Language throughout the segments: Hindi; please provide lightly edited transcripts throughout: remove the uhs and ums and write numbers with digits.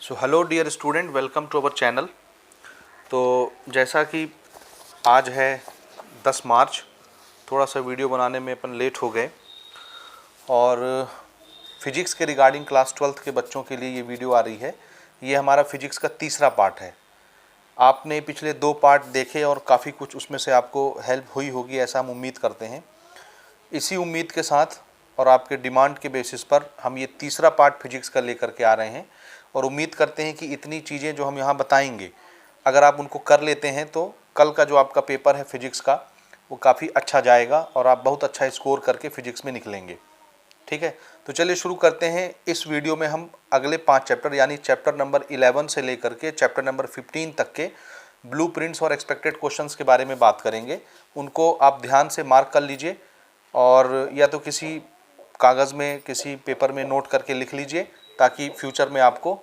So hello dear student, welcome to our channel. तो जैसा कि आज है 10 मार्च, थोड़ा सा वीडियो बनाने में अपन लेट हो गए और फिजिक्स के रिगार्डिंग क्लास 12th के बच्चों के लिए ये वीडियो आ रही है। ये हमारा फिजिक्स का तीसरा पार्ट है। आपने पिछले 2 पार्ट देखे और काफ़ी कुछ उसमें से आपको हेल्प हुई होगी, ऐसा हम उम्मीद करते हैं। इसी उम्मीद के साथ और आपके डिमांड के बेसिस पर हम ये तीसरा पार्ट फिजिक्स का लेकर के आ रहे हैं और उम्मीद करते हैं कि इतनी चीज़ें जो हम यहाँ बताएंगे, अगर आप उनको कर लेते हैं तो कल का जो आपका पेपर है फिजिक्स का, वो काफ़ी अच्छा जाएगा और आप बहुत अच्छा स्कोर करके फिजिक्स में निकलेंगे। ठीक है, तो चलिए शुरू करते हैं। इस वीडियो में हम अगले 5 चैप्टर यानी चैप्टर नंबर 11 से लेकर के चैप्टर नंबर 15 तक के ब्लूप्रिंट्स और एक्सपेक्टेड क्वेश्चंस के बारे में बात करेंगे। उनको आप ध्यान से मार्क कर लीजिए और या तो किसी कागज़ में, किसी पेपर में नोट करके लिख लीजिए, ताकि फ्यूचर में आपको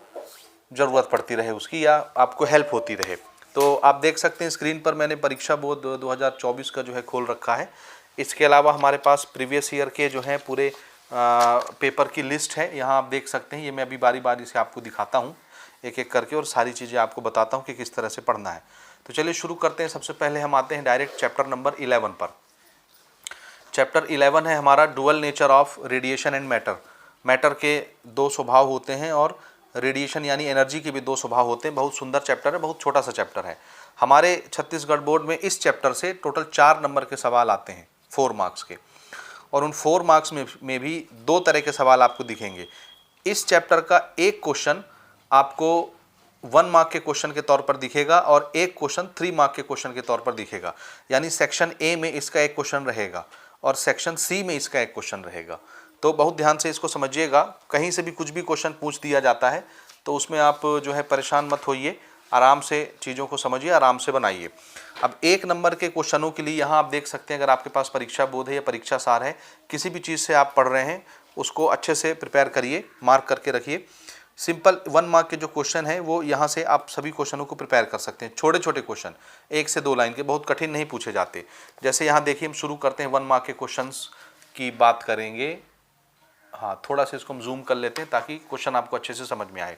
ज़रूरत पड़ती रहे उसकी या आपको हेल्प होती रहे। तो आप देख सकते हैं स्क्रीन पर मैंने परीक्षा बोर्ड 2024 का जो है खोल रखा है। इसके अलावा हमारे पास प्रीवियस ईयर के जो हैं पूरे पेपर की लिस्ट है, यहाँ आप देख सकते हैं। ये मैं अभी बारी बारी से आपको दिखाता हूँ एक एक करके और सारी चीज़ें आपको बताता हूँ कि किस तरह से पढ़ना है। तो चलिए शुरू करते हैं। सबसे पहले हम आते हैं डायरेक्ट चैप्टर नंबर 11 पर। चैप्टर 11 है हमारा dual nature of radiation and matter. Matter के 2 स्वभाव होते हैं और रेडिएशन यानी एनर्जी के भी 2 स्वभाव होते हैं। बहुत सुंदर चैप्टर है, बहुत छोटा सा चैप्टर है। हमारे छत्तीसगढ़ बोर्ड में इस चैप्टर से टोटल 4 नंबर के सवाल आते हैं 4 मार्क्स के, और उन 4 मार्क्स में भी 2 तरह के सवाल आपको दिखेंगे। इस चैप्टर का एक क्वेश्चन आपको 1 मार्क के क्वेश्चन के तौर पर दिखेगा और एक क्वेश्चन 3 मार्क के क्वेश्चन के तौर पर दिखेगा। यानी सेक्शन ए में इसका एक क्वेश्चन रहेगा और सेक्शन सी में इसका एक क्वेश्चन रहेगा। तो बहुत ध्यान से इसको समझिएगा। कहीं से भी कुछ भी क्वेश्चन पूछ दिया जाता है तो उसमें आप जो है परेशान मत होइए, आराम से चीज़ों को समझिए, आराम से बनाइए। अब 1 नंबर के क्वेश्चनों के लिए यहाँ आप देख सकते हैं, अगर आपके पास परीक्षा बोध है या परीक्षा सार है, किसी भी चीज़ से आप पढ़ रहे हैं उसको अच्छे से प्रिपेयर करिए, मार्क करके रखिए। सिंपल 1 मार्क के जो क्वेश्चन है वो यहाँ से आप सभी क्वेश्चनों को प्रिपेयर कर सकते हैं। छोटे छोटे क्वेश्चन 1 से 2 लाइन के, बहुत कठिन नहीं पूछे जाते। जैसे यहाँ देखिए, हम शुरू करते हैं 1 मार्क के क्वेश्चंस की बात करेंगे। हाँ, थोड़ा सा इसको हम जूम कर लेते हैं ताकि क्वेश्चन आपको अच्छे से समझ में आए।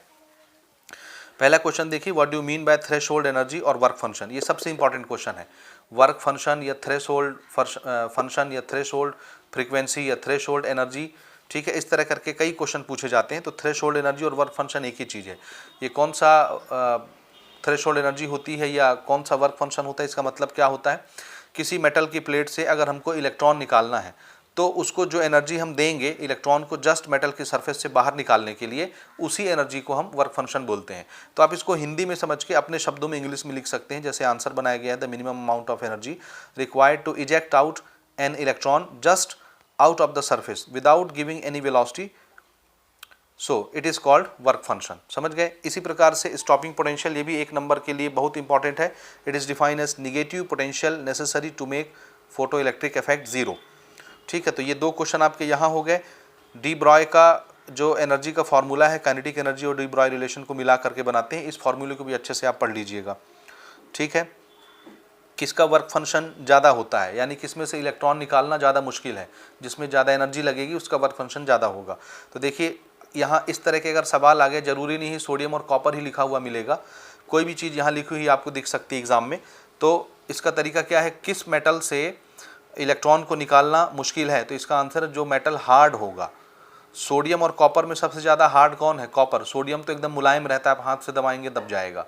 पहला क्वेश्चन देखिए, what do you mean by threshold energy और वर्क फंक्शन। ये सबसे इंपॉर्टेंट क्वेश्चन है। वर्क फंक्शन या थ्रेशोल्ड फंक्शन या थ्रेशोल्ड फ्रीक्वेंसी या थ्रेशोल्ड एनर्जी, ठीक है, इस तरह करके कई क्वेश्चन पूछे जाते हैं। तो थ्रेशोल्ड एनर्जी और वर्क फंक्शन एक ही चीज़ है। ये कौन सा थ्रेशोल्ड एनर्जी होती है या कौन सा वर्क फंक्शन होता है, इसका मतलब क्या होता है। किसी मेटल की प्लेट से अगर हमको इलेक्ट्रॉन निकालना है तो उसको जो एनर्जी हम देंगे इलेक्ट्रॉन को जस्ट मेटल की सरफेस से बाहर निकालने के लिए, उसी एनर्जी को हम वर्क फंक्शन बोलते हैं। तो आप इसको हिंदी में समझ के अपने शब्दों में इंग्लिश में लिख सकते हैं। जैसे आंसर बनाया गया है, the minimum amount of energy required to eject out an electron just out of the surface without giving any velocity, so it is called work function. समझ गए। इसी प्रकार से स्टॉपिंग पोटेंशियल, ये भी 1 नंबर के लिए बहुत इंपॉर्टेंट है। It is defined as negative potential necessary to make photo electric effect 0। ठीक है, तो ये 2 क्वेश्चन आपके यहाँ हो गए। डी ब्रॉय का जो एनर्जी का फॉर्मूला है, काइनेटिक एनर्जी और डी ब्रॉय रिलेशन को मिला करके बनाते हैं। इस फॉर्मूले को भी अच्छे से आप पढ़ लीजिएगा। ठीक है, किसका वर्क फंक्शन ज़्यादा होता है, यानी किसमें से इलेक्ट्रॉन निकालना ज़्यादा मुश्किल है, जिसमें ज़्यादा एनर्जी लगेगी उसका वर्क फंक्शन ज़्यादा होगा। तो देखिए, यहाँ इस तरह के अगर सवाल आ गए, ज़रूरी नहीं सोडियम और कॉपर ही लिखा हुआ मिलेगा, कोई भी चीज़ यहाँ लिखी हुई आपको दिख सकती है एग्ज़ाम में। तो इसका तरीका क्या है, किस मेटल से इलेक्ट्रॉन को निकालना मुश्किल है, तो इसका आंसर है जो मेटल हार्ड होगा। सोडियम और कॉपर में सबसे ज़्यादा हार्ड कौन है, कॉपर। सोडियम तो एकदम मुलायम रहता है, आप हाथ से दबाएंगे दब जाएगा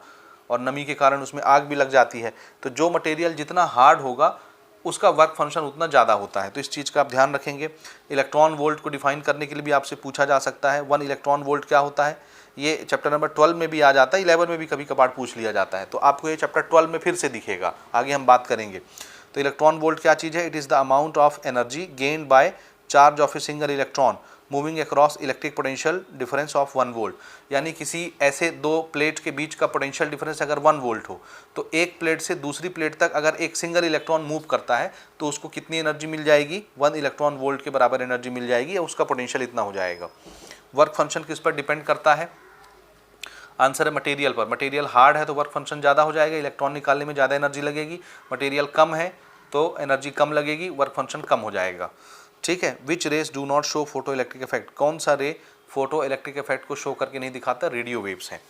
और नमी के कारण उसमें आग भी लग जाती है। तो जो मटेरियल जितना हार्ड होगा उसका वर्क फंक्शन उतना ज़्यादा होता है। तो इस चीज़ का आप ध्यान रखेंगे। इलेक्ट्रॉन वोल्ट को डिफाइन करने के लिए भी आपसे पूछा जा सकता है, 1 इलेक्ट्रॉन वोल्ट क्या होता है। ये चैप्टर नंबर 12 में भी आ जाता है, 11 में भी कभी कभार पूछ लिया जाता है। तो आपको ये चैप्टर 12 में फिर से दिखेगा, आगे हम बात करेंगे। तो इलेक्ट्रॉन वोल्ट क्या चीज़ है, it is the amount of energy gained by charge of a single electron moving across electric potential difference of 1 volt. यानी किसी ऐसे 2 प्लेट के बीच का पोटेंशियल डिफरेंस अगर 1 वोल्ट हो, तो एक प्लेट से दूसरी प्लेट तक अगर एक सिंगल इलेक्ट्रॉन मूव करता है तो उसको कितनी एनर्जी मिल जाएगी, 1 इलेक्ट्रॉन वोल्ट के बराबर एनर्जी मिल जाएगी, या उसका पोटेंशियल इतना हो जाएगा। वर्क फंक्शन किस पर डिपेंड करता है, आंसर है मटेरियल पर। मटेरियल हार्ड है तो वर्क फंक्शन ज़्यादा हो जाएगा, इलेक्ट्रॉन निकालने में ज़्यादा एनर्जी लगेगी। मटेरियल कम है तो एनर्जी कम लगेगी, वर्क फंक्शन कम हो जाएगा। ठीक है। Which rays do not show photo electric effect, कौन सा रे फोटो इलेक्ट्रिक इफेक्ट को शो करके नहीं दिखाता, रेडियो वेव्स हैं।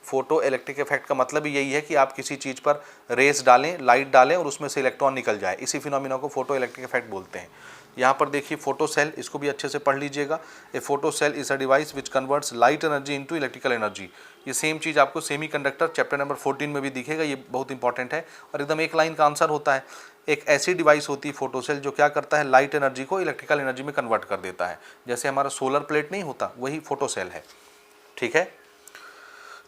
फोटो इलेक्ट्रिक इफेक्ट का मतलब ही यही है कि आप किसी चीज़ पर रेस डालें, लाइट डालें और उसमें से इलेक्ट्रॉन निकल जाए, इसी फिनोमिना को फोटो इलेक्ट्रिक इफेक्ट बोलते हैं। यहाँ पर देखिए फोटो सेल, इसको भी अच्छे से पढ़ लीजिएगा। A photocell is a device which converts light energy into electrical energy. ये सेम चीज़ आपको सेमीकंडक्टर चैप्टर नंबर 14 में भी दिखेगा, ये बहुत इंपॉर्टेंट है और एकदम एक लाइन का आंसर होता है। एक ऐसी डिवाइस होती है फोटो सेल जो क्या करता है, लाइट एनर्जी को इलेक्ट्रिकल एनर्जी में कन्वर्ट कर देता है। जैसे हमारा सोलर प्लेट नहीं होता, वही फोटो सेल है। ठीक है,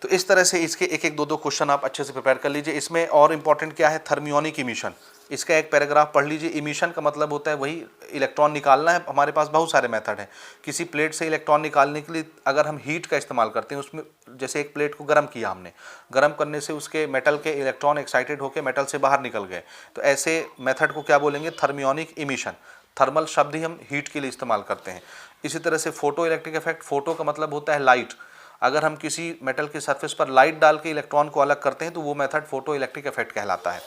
तो इस तरह से इसके एक एक दो दो क्वेश्चन आप अच्छे से प्रिपेयर कर लीजिए। इसमें और इम्पॉर्टेंट क्या है, थर्मियोनिक इमिशन। इसका एक पैराग्राफ पढ़ लीजिए। इमिशन का मतलब होता है वही इलेक्ट्रॉन निकालना है। हमारे पास बहुत सारे मेथड हैं। किसी प्लेट से इलेक्ट्रॉन निकालने के लिए अगर हम हीट का इस्तेमाल करते हैं, उसमें जैसे एक प्लेट को गर्म किया हमने, गर्म करने से उसके मेटल के इलेक्ट्रॉन एक्साइटेड होकर मेटल से बाहर निकल गए, तो ऐसे मेथड को क्या बोलेंगे, थर्मियोनिक इमिशन। थर्मल शब्द ही हम हीट के लिए इस्तेमाल करते हैं। इसी तरह से फोटो इलेक्ट्रिक इफेक्ट, फोटो का मतलब होता है लाइट। अगर हम किसी मेटल के सरफेस पर लाइट डाल के इलेक्ट्रॉन को अलग करते हैं तो वो मेथड फोटो इलेक्ट्रिक इफेक्ट कहलाता है।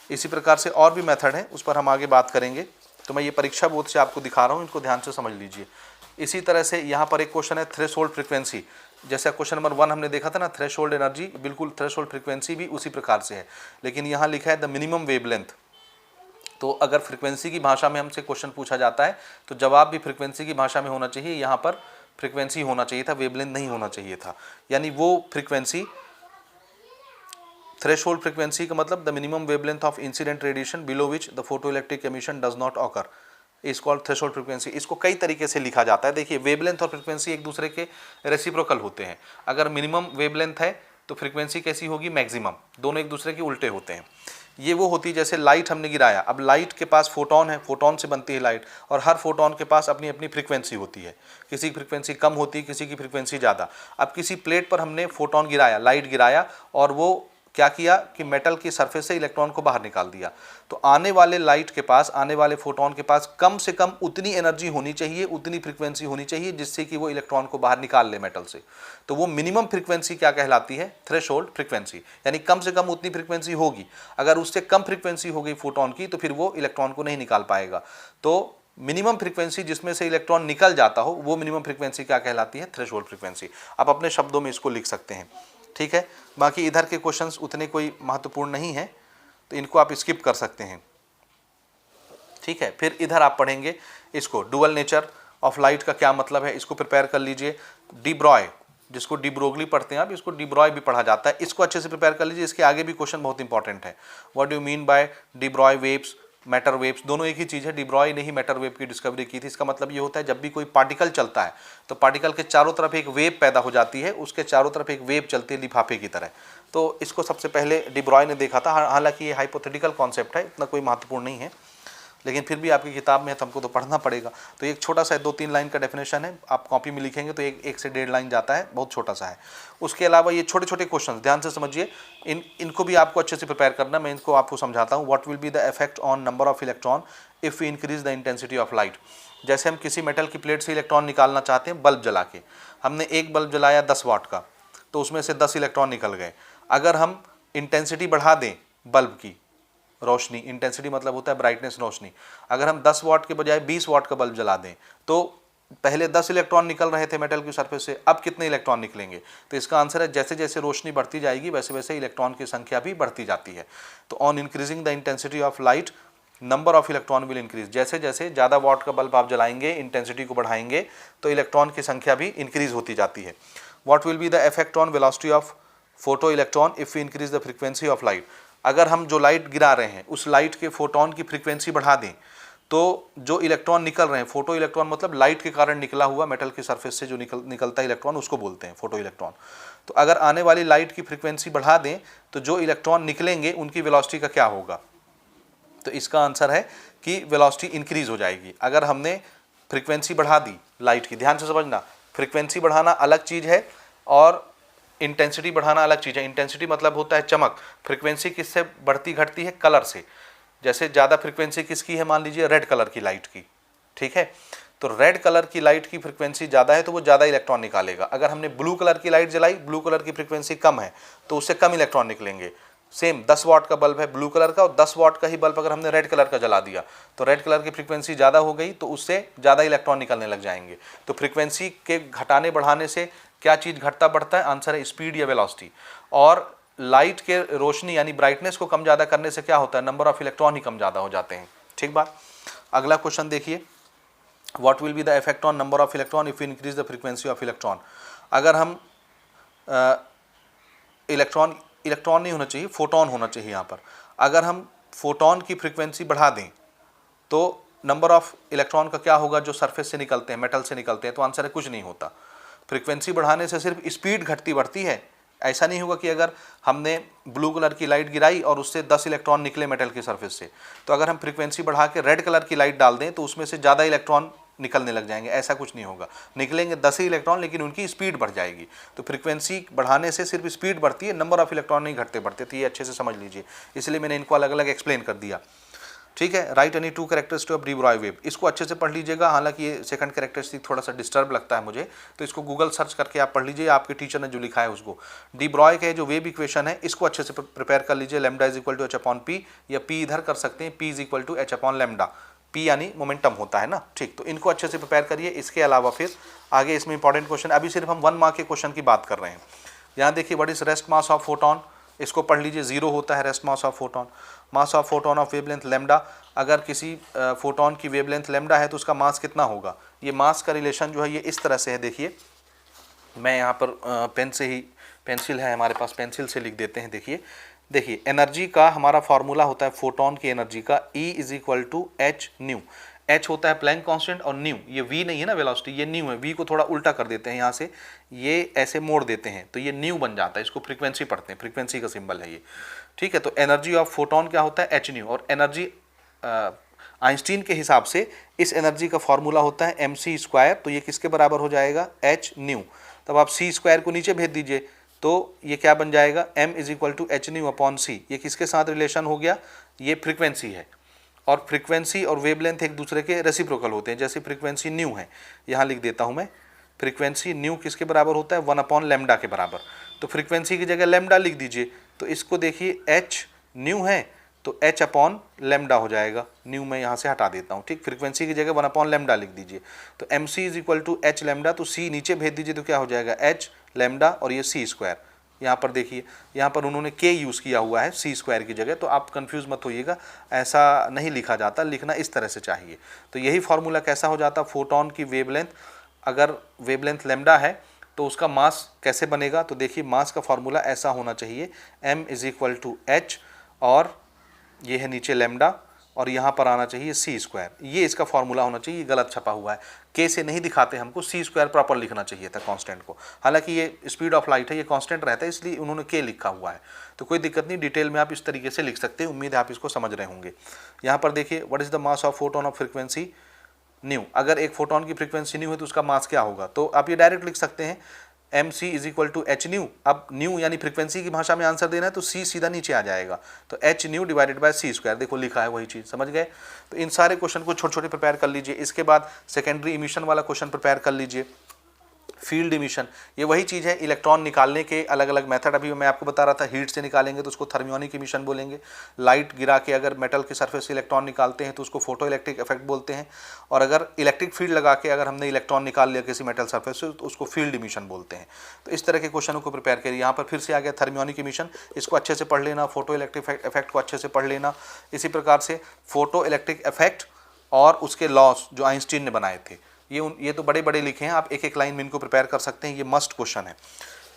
इसी प्रकार से और भी मेथड हैं, उस पर हम आगे बात करेंगे। तो मैं ये परीक्षा बोर्ड से आपको दिखा रहा हूँ, इनको ध्यान से समझ लीजिए। इसी तरह से यहाँ पर एक क्वेश्चन है थ्रेशोल्ड फ्रीक्वेंसी। जैसे क्वेश्चन नंबर 1 हमने देखा था ना, थ्रेशोल्ड एनर्जी, बिल्कुल थ्रेशोल्ड फ्रीक्वेंसी भी उसी प्रकार से है, लेकिन यहाँ लिखा है द मिनिमम वेवलेंथ। तो अगर फ्रीक्वेंसी की भाषा में हमसे क्वेश्चन पूछा जाता है तो जवाब भी फ्रीक्वेंसी की भाषा में होना चाहिए। यहाँ पर फ्रीक्वेंसी होना चाहिए था, वेवलेंथ नहीं होना चाहिए था। यानी वो फ्रीक्वेंसी, थ्रेशोल्ड फ्रीक्वेंसी का मतलब the minimum wavelength of incident radiation below which the photo electric emission does not occur, is called threshold frequency. इसको कई तरीके से लिखा जाता है। देखिए, वेवलेंथ और फ्रीक्वेंसी एक दूसरे के रेसिप्रोकल होते हैं। अगर मिनिमम वेवलेंथ है तो फ्रीक्वेंसी कैसी होगी, मैक्सिमम। दोनों एक दूसरे के उल्टे होते हैं। ये वो होती है जैसे लाइट हमने गिराया, अब लाइट के पास फोटोन है, फोटोन से बनती है लाइट, और हर फोटोन के पास अपनी अपनी फ्रीक्वेंसी होती है। किसी की फ्रीक्वेंसी कम होती है, किसी की फ्रीक्वेंसी ज़्यादा। अब किसी प्लेट पर हमने फोटोन गिराया, लाइट गिराया, और वो क्या किया कि मेटल की सरफेस से इलेक्ट्रॉन को बाहर निकाल दिया। तो आने वाले लाइट के पास, आने वाले फोटोन के पास कम से कम उतनी एनर्जी होनी चाहिए, उतनी फ्रीक्वेंसी होनी चाहिए जिससे कि वो इलेक्ट्रॉन को बाहर निकाल ले मेटल से। तो वो मिनिमम फ्रीक्वेंसी क्या कहलाती है, थ्रेशोल्ड फ्रीक्वेंसी। यानी कम से कम उतनी फ्रीक्वेंसी होगी। अगर उससे कम फ्रीक्वेंसी हो गई फोटोन की तो फिर वो इलेक्ट्रॉन को नहीं निकाल पाएगा। तो मिनिमम फ्रीक्वेंसी जिसमें से इलेक्ट्रॉन निकल जाता हो, वो मिनिमम फ्रीक्वेंसी क्या कहलाती है, थ्रेशोल्ड फ्रीक्वेंसी। आप अपने शब्दों में इसको लिख सकते हैं। ठीक है, बाकी इधर के क्वेश्चंस उतने कोई महत्वपूर्ण नहीं है, तो इनको आप स्किप कर सकते हैं। ठीक है, फिर इधर आप पढ़ेंगे इसको, डुअल नेचर ऑफ लाइट का क्या मतलब है, इसको प्रिपेयर कर लीजिए। डी ब्रॉय, जिसको डी ब्रोगली पढ़ते हैं आप, इसको डी ब्रॉय भी पढ़ा जाता है, इसको अच्छे से प्रिपेयर कर लीजिए। इसके आगे भी क्वेश्चन बहुत इंपॉर्टेंट है। What do you mean by D Broglie waves, matter waves, दोनों एक ही चीज़ है। डी ब्रॉय ने ही मैटर वेव की डिस्कवरी की थी। इसका मतलब ये होता है जब भी कोई पार्टिकल चलता है तो पार्टिकल के चारों तरफ एक वेव पैदा हो जाती है, उसके चारों तरफ एक वेव चलती है लिफाफे की तरह। तो इसको सबसे पहले डी ब्रॉय ने देखा था। हालांकि ये हाइपोथेटिकल कॉन्सेप्ट है, इतना कोई महत्वपूर्ण नहीं है, लेकिन फिर भी आपकी किताब में है तो हमको तो पढ़ना पड़ेगा। तो एक छोटा सा 2-3 लाइन का डेफिनेशन है, आप कॉपी में लिखेंगे तो 1 से 1.5 लाइन जाता है, बहुत छोटा सा है। उसके अलावा ये छोटे छोटे क्वेश्चन ध्यान से समझिए, इनको भी आपको अच्छे से प्रिपेयर करना। मैं इनको आपको समझाता हूँ। What will be the effect on number of electron if we increase the intensity of light. जैसे हम किसी मेटल की प्लेट से इलेक्ट्रॉन निकालना चाहते हैं बल्ब जला के, हमने एक बल्ब जलाया 10 वाट का, तो उसमें से 10 इलेक्ट्रॉन निकल गए। अगर हम इंटेंसिटी बढ़ा दें बल्ब की, रोशनी, इंटेंसिटी मतलब होता है ब्राइटनेस, रोशनी, अगर हम 10 वाट के बजाय 20 वाट का बल्ब जला दें तो पहले 10 इलेक्ट्रॉन निकल रहे थे मेटल की सरफेस से, अब कितने इलेक्ट्रॉन निकलेंगे। तो इसका आंसर है जैसे जैसे रोशनी बढ़ती जाएगी वैसे वैसे इलेक्ट्रॉन की संख्या भी बढ़ती जाती है। तो on increasing the intensity of light number of electron will increase. जैसे जैसे ज़्यादा वाट का बल्ब आप जलाएंगे, इंटेंसिटी को बढ़ाएंगे, तो इलेक्ट्रॉन की संख्या भी इंक्रीज होती जाती है। What will be the effect on velocity of photo electron if we increase the frequency of light. अगर हम जो लाइट गिरा रहे हैं उस लाइट के फोटोन की फ्रीक्वेंसी बढ़ा दें तो जो इलेक्ट्रॉन निकल रहे हैं, फोटो इलेक्ट्रॉन मतलब लाइट के कारण निकला हुआ मेटल की सरफेस से जो निकलता है इलेक्ट्रॉन, उसको बोलते हैं फोटो इलेक्ट्रॉन। तो अगर आने वाली लाइट की फ्रीक्वेंसी बढ़ा दें तो जो इलेक्ट्रॉन निकलेंगे उनकी वेलोसिटी का क्या होगा। तो इसका आंसर है कि वेलोसिटी इंक्रीज हो जाएगी। अगर हमने फ्रीक्वेंसी बढ़ा दी लाइट की, ध्यान से समझना, फ्रीक्वेंसी बढ़ाना अलग चीज़ है और इंटेंसिटी बढ़ाना अलग चीज़ है। इंटेंसिटी मतलब होता है चमक, फ्रीक्वेंसी किससे बढ़ती घटती है, कलर से। जैसे ज़्यादा फ्रीक्वेंसी किसकी है, मान लीजिए रेड कलर की लाइट की, ठीक है, तो रेड कलर की लाइट की फ्रीक्वेंसी ज़्यादा है तो वो ज़्यादा इलेक्ट्रॉन निकालेगा। अगर हमने ब्लू कलर की लाइट जलाई, ब्लू कलर की फ्रीक्वेंसी कम है तो उससे कम इलेक्ट्रॉन निकलेंगे। सेम 10 वाट का बल्ब है ब्लू कलर का और 10 वाट का ही बल्ब अगर हमने रेड कलर का जला दिया तो रेड कलर की फ्रीक्वेंसी ज़्यादा हो गई तो उससे ज़्यादा इलेक्ट्रॉन निकलने लग जाएंगे। तो फ्रीक्वेंसी के घटाने बढ़ाने से क्या चीज़ घटता बढ़ता है? आंसर है स्पीड या वेलोसिटी। और लाइट के रोशनी यानी ब्राइटनेस को कम ज़्यादा करने से क्या होता है? नंबर ऑफ इलेक्ट्रॉन ही कम ज़्यादा हो जाते हैं। ठीक बात। अगला क्वेश्चन देखिए, what will be the effect on number of electron if you increase the frequency of electron. अगर हम इलेक्ट्रॉन नहीं होना चाहिए, फोटोन होना चाहिए यहाँ पर। अगर हम फोटोन की फ्रीक्वेंसी बढ़ा दें तो नंबर ऑफ इलेक्ट्रॉन का क्या होगा जो सरफेस से निकलते हैं, मेटल से निकलते हैं? तो आंसर है कुछ नहीं होता। फ्रीक्वेंसी बढ़ाने से सिर्फ स्पीड घटती बढ़ती है। ऐसा नहीं होगा कि अगर हमने ब्लू कलर की लाइट गिराई और उससे 10 इलेक्ट्रॉन निकले मेटल की सरफेस से, तो अगर हम फ्रीक्वेंसी बढ़ा के रेड कलर की लाइट डाल दें तो उसमें से ज़्यादा इलेक्ट्रॉन निकलने लग जाएंगे। ऐसा कुछ नहीं होगा, निकलेंगे 10 ही इलेक्ट्रॉन लेकिन उनकी स्पीड बढ़ जाएगी। तो फ्रीक्वेंसी बढ़ाने से सिर्फ स्पीड बढ़ती है, नंबर ऑफ इलेक्ट्रॉन नहीं घटते बढ़ते। तो ये अच्छे से समझ लीजिए, इसलिए मैंने इनको अलग अलग एक्सप्लेन कर दिया। ठीक है। Right any two characteristic of D Broglie wave, इसको अच्छे से पढ़ लीजिएगा। हालांकि ये सेकंड कैरेक्टरिस्टिक थोड़ा सा डिस्टर्ब लगता है मुझे, तो इसको गूगल सर्च करके आप पढ़ लीजिए, आपके टीचर ने जो लिखा है उसको। डी ब्रॉय का जो वेव इक्वेशन है इसको अच्छे से प्रिपेयर कर लीजिए। Lambda is equal to H upon P, या पी इधर कर सकते हैं, P is equal to H upon lambda, P यानी मोमेंटम होता है ना। ठीक, तो इनको अच्छे से प्रिपेयर करिए। इसके अलावा फिर आगे इसमें इंपॉर्टेंट क्वेश्चन, अभी सिर्फ हम 1 मार्क के क्वेश्चन की बात कर रहे हैं। यहाँ देखिए, what is rest mass of photon, इसको पढ़ लीजिए। 0 होता है rest mass of photon. Mass of photon of wavelength lambda, अगर किसी फोटोन की वेवलेंथ लैम्डा है तो उसका मास कितना होगा? ये मास का रिलेशन जो है ये इस तरह से है। देखिए, मैं यहाँ पर पेन से ही, पेंसिल है हमारे पास, पेंसिल से लिख देते हैं। देखिए एनर्जी का हमारा फॉर्मूला होता है फोटोन की एनर्जी का, E is equal to H nu. H होता है प्लैंक कांस्टेंट और न्यू, ये वी नहीं है ना वेलोसिटी, ये न्यू है। वी को थोड़ा उल्टा कर देते हैं यहाँ से, ये ऐसे मोड़ देते हैं तो ये न्यू बन जाता है। इसको फ्रीक्वेंसी पढ़ते हैं, फ्रीक्वेंसी का सिंबल है ये। ठीक है, तो एनर्जी ऑफ फोटोन क्या होता है? H new. और एनर्जी आइंस्टीन के हिसाब से इस एनर्जी का फॉर्मूला होता है एम सी स्क्वायर। तो ये किसके बराबर हो जाएगा? H new. तब आप सी स्क्वायर को नीचे भेज दीजिए तो ये क्या बन जाएगा? M is equal to H nu upon C. ये किसके साथ रिलेशन हो गया? ये फ्रीक्वेंसी है, और फ्रीक्वेंसी और वेवलेंथ एक दूसरे के रेसिप्रोकल होते हैं। जैसे फ्रीक्वेंसी न्यू है, यहाँ लिख देता हूँ मैं, फ्रीक्वेंसी न्यू किसके बराबर होता है? 1 अपॉन लैम्डा के बराबर। तो फ्रीक्वेंसी की जगह लैम्डा लिख दीजिए। तो इसको देखिए, एच न्यू है तो एच अपॉन लैम्डा हो जाएगा। न्यू मैं यहाँ से हटा देता हूँ। ठीक, फ्रीक्वेंसी की जगह 1 अपॉन लैम्डा लिख दीजिए। तो M C is equal to H lambda, तो सी नीचे भेज दीजिए तो क्या हो जाएगा? एच लैम्डा और ये सी स्क्वायर। यहाँ पर देखिए, यहाँ पर उन्होंने के यूज़ किया हुआ है सी स्क्वायर की जगह, तो आप कंफ्यूज मत होइएगा, ऐसा नहीं लिखा जाता, लिखना इस तरह से चाहिए। तो यही फार्मूला कैसा हो जाता? फोटोन की वेवलेंथ, अगर वेवलेंथ लैम्डा है तो उसका मास कैसे बनेगा? तो देखिए, मास का फार्मूला ऐसा होना चाहिए, m is equal to H, और ये है नीचे लैम्डा, और यहाँ पर आना चाहिए सी स्क्वायर। ये इसका फॉर्मूला होना चाहिए। ये गलत छपा हुआ है, के से नहीं दिखाते हमको, सी स्क्वायर प्रॉपर लिखना चाहिए था कांस्टेंट को। हालांकि ये स्पीड ऑफ लाइट है, ये कांस्टेंट रहता है, इसलिए उन्होंने के लिखा हुआ है। तो कोई दिक्कत नहीं, डिटेल में आप इस तरीके से लिख सकते हैं। उम्मीद है आप इसको समझ रहे होंगे। यहाँ पर देखिए, what is the mass of photon of frequency new. अगर एक फोटोन की फ्रीक्वेंसी न्यू है तो उसका मास क्या होगा? तो आप ये डायरेक्ट लिख सकते हैं, M C is equal to H nu. अब न्यू यानी फ्रीक्वेंसी की भाषा में आंसर देना है तो सी सीधा नीचे आ जाएगा, तो H nu divided by C square. देखो लिखा है वही चीज़, समझ गए? तो इन सारे क्वेश्चन को छोटे छोटे प्रिपेयर कर लीजिए। इसके बाद सेकेंडरी इमिशन वाला क्वेश्चन प्रिपेयर कर लीजिए। फील्ड इमिशन, ये वही चीज़ है, इलेक्ट्रॉन निकालने के अलग अलग मेथड अभी मैं आपको बता रहा था। हीट से निकालेंगे तो उसको थर्मियोनिक इमिशन बोलेंगे। लाइट गिरा के अगर मेटल के सरफेस से इलेक्ट्रॉन निकालते हैं तो उसको फोटो इलेक्ट्रिक इफेक्ट बोलते हैं। और अगर इलेक्ट्रिक फील्ड लगा के अगर हमने इलेक्ट्रॉन निकाल लिया किसी मेटल सरफेस से तो उसको फील्ड इमिशन बोलते हैं। तो इस तरह के क्वेश्चनों को प्रिपेयर करिए। यहाँ पर फिर से आ गया थर्मियोनिक इमिशन, इसको अच्छे से पढ़ लेना। फोटो इलेक्ट्रिक इफेक्ट को अच्छे से पढ़ लेना। इसी प्रकार से फोटो इलेक्ट्रिक इफेक्ट और उसके लॉस जो आइंस्टीन ने बनाए थे, ये तो बड़े बड़े लिखे हैं, आप एक एक लाइन में इनको प्रिपेयर कर सकते हैं, ये मस्ट क्वेश्चन है।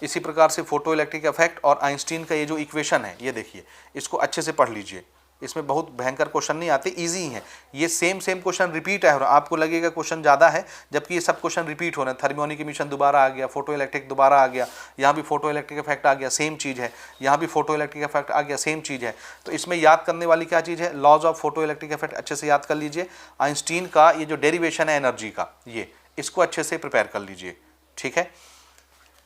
इसी प्रकार से फोटो इलेक्ट्रिक इफेक्ट और आइंस्टीन का ये जो इक्वेशन है, ये देखिए, इसको अच्छे से पढ़ लीजिए। इसमें बहुत भयंकर क्वेश्चन नहीं आते, इजी हैं। ये सेम क्वेश्चन रिपीट है और आपको लगेगा क्वेश्चन ज़्यादा है, जबकि ये सब क्वेश्चन रिपीट हो रहे हैं। थर्मियोनिक इमिशन दोबारा आ गया, फोटो इलेक्ट्रिक दोबारा आ गया, यहाँ भी फोटो इलेक्ट्रिक इफेक्ट आ गया, सेम चीज़ है, यहाँ भी फोटो इलेक्ट्रिक इफेक्ट आ गया, सेम चीज़ है। तो इसमें याद करने वाली क्या चीज़ है? Laws of photo electric effect अच्छे से याद कर लीजिए। आइंस्टीन का ये जो डेरिवेशन है एनर्जी का, ये इसको अच्छे से प्रिपेयर कर लीजिए। ठीक है,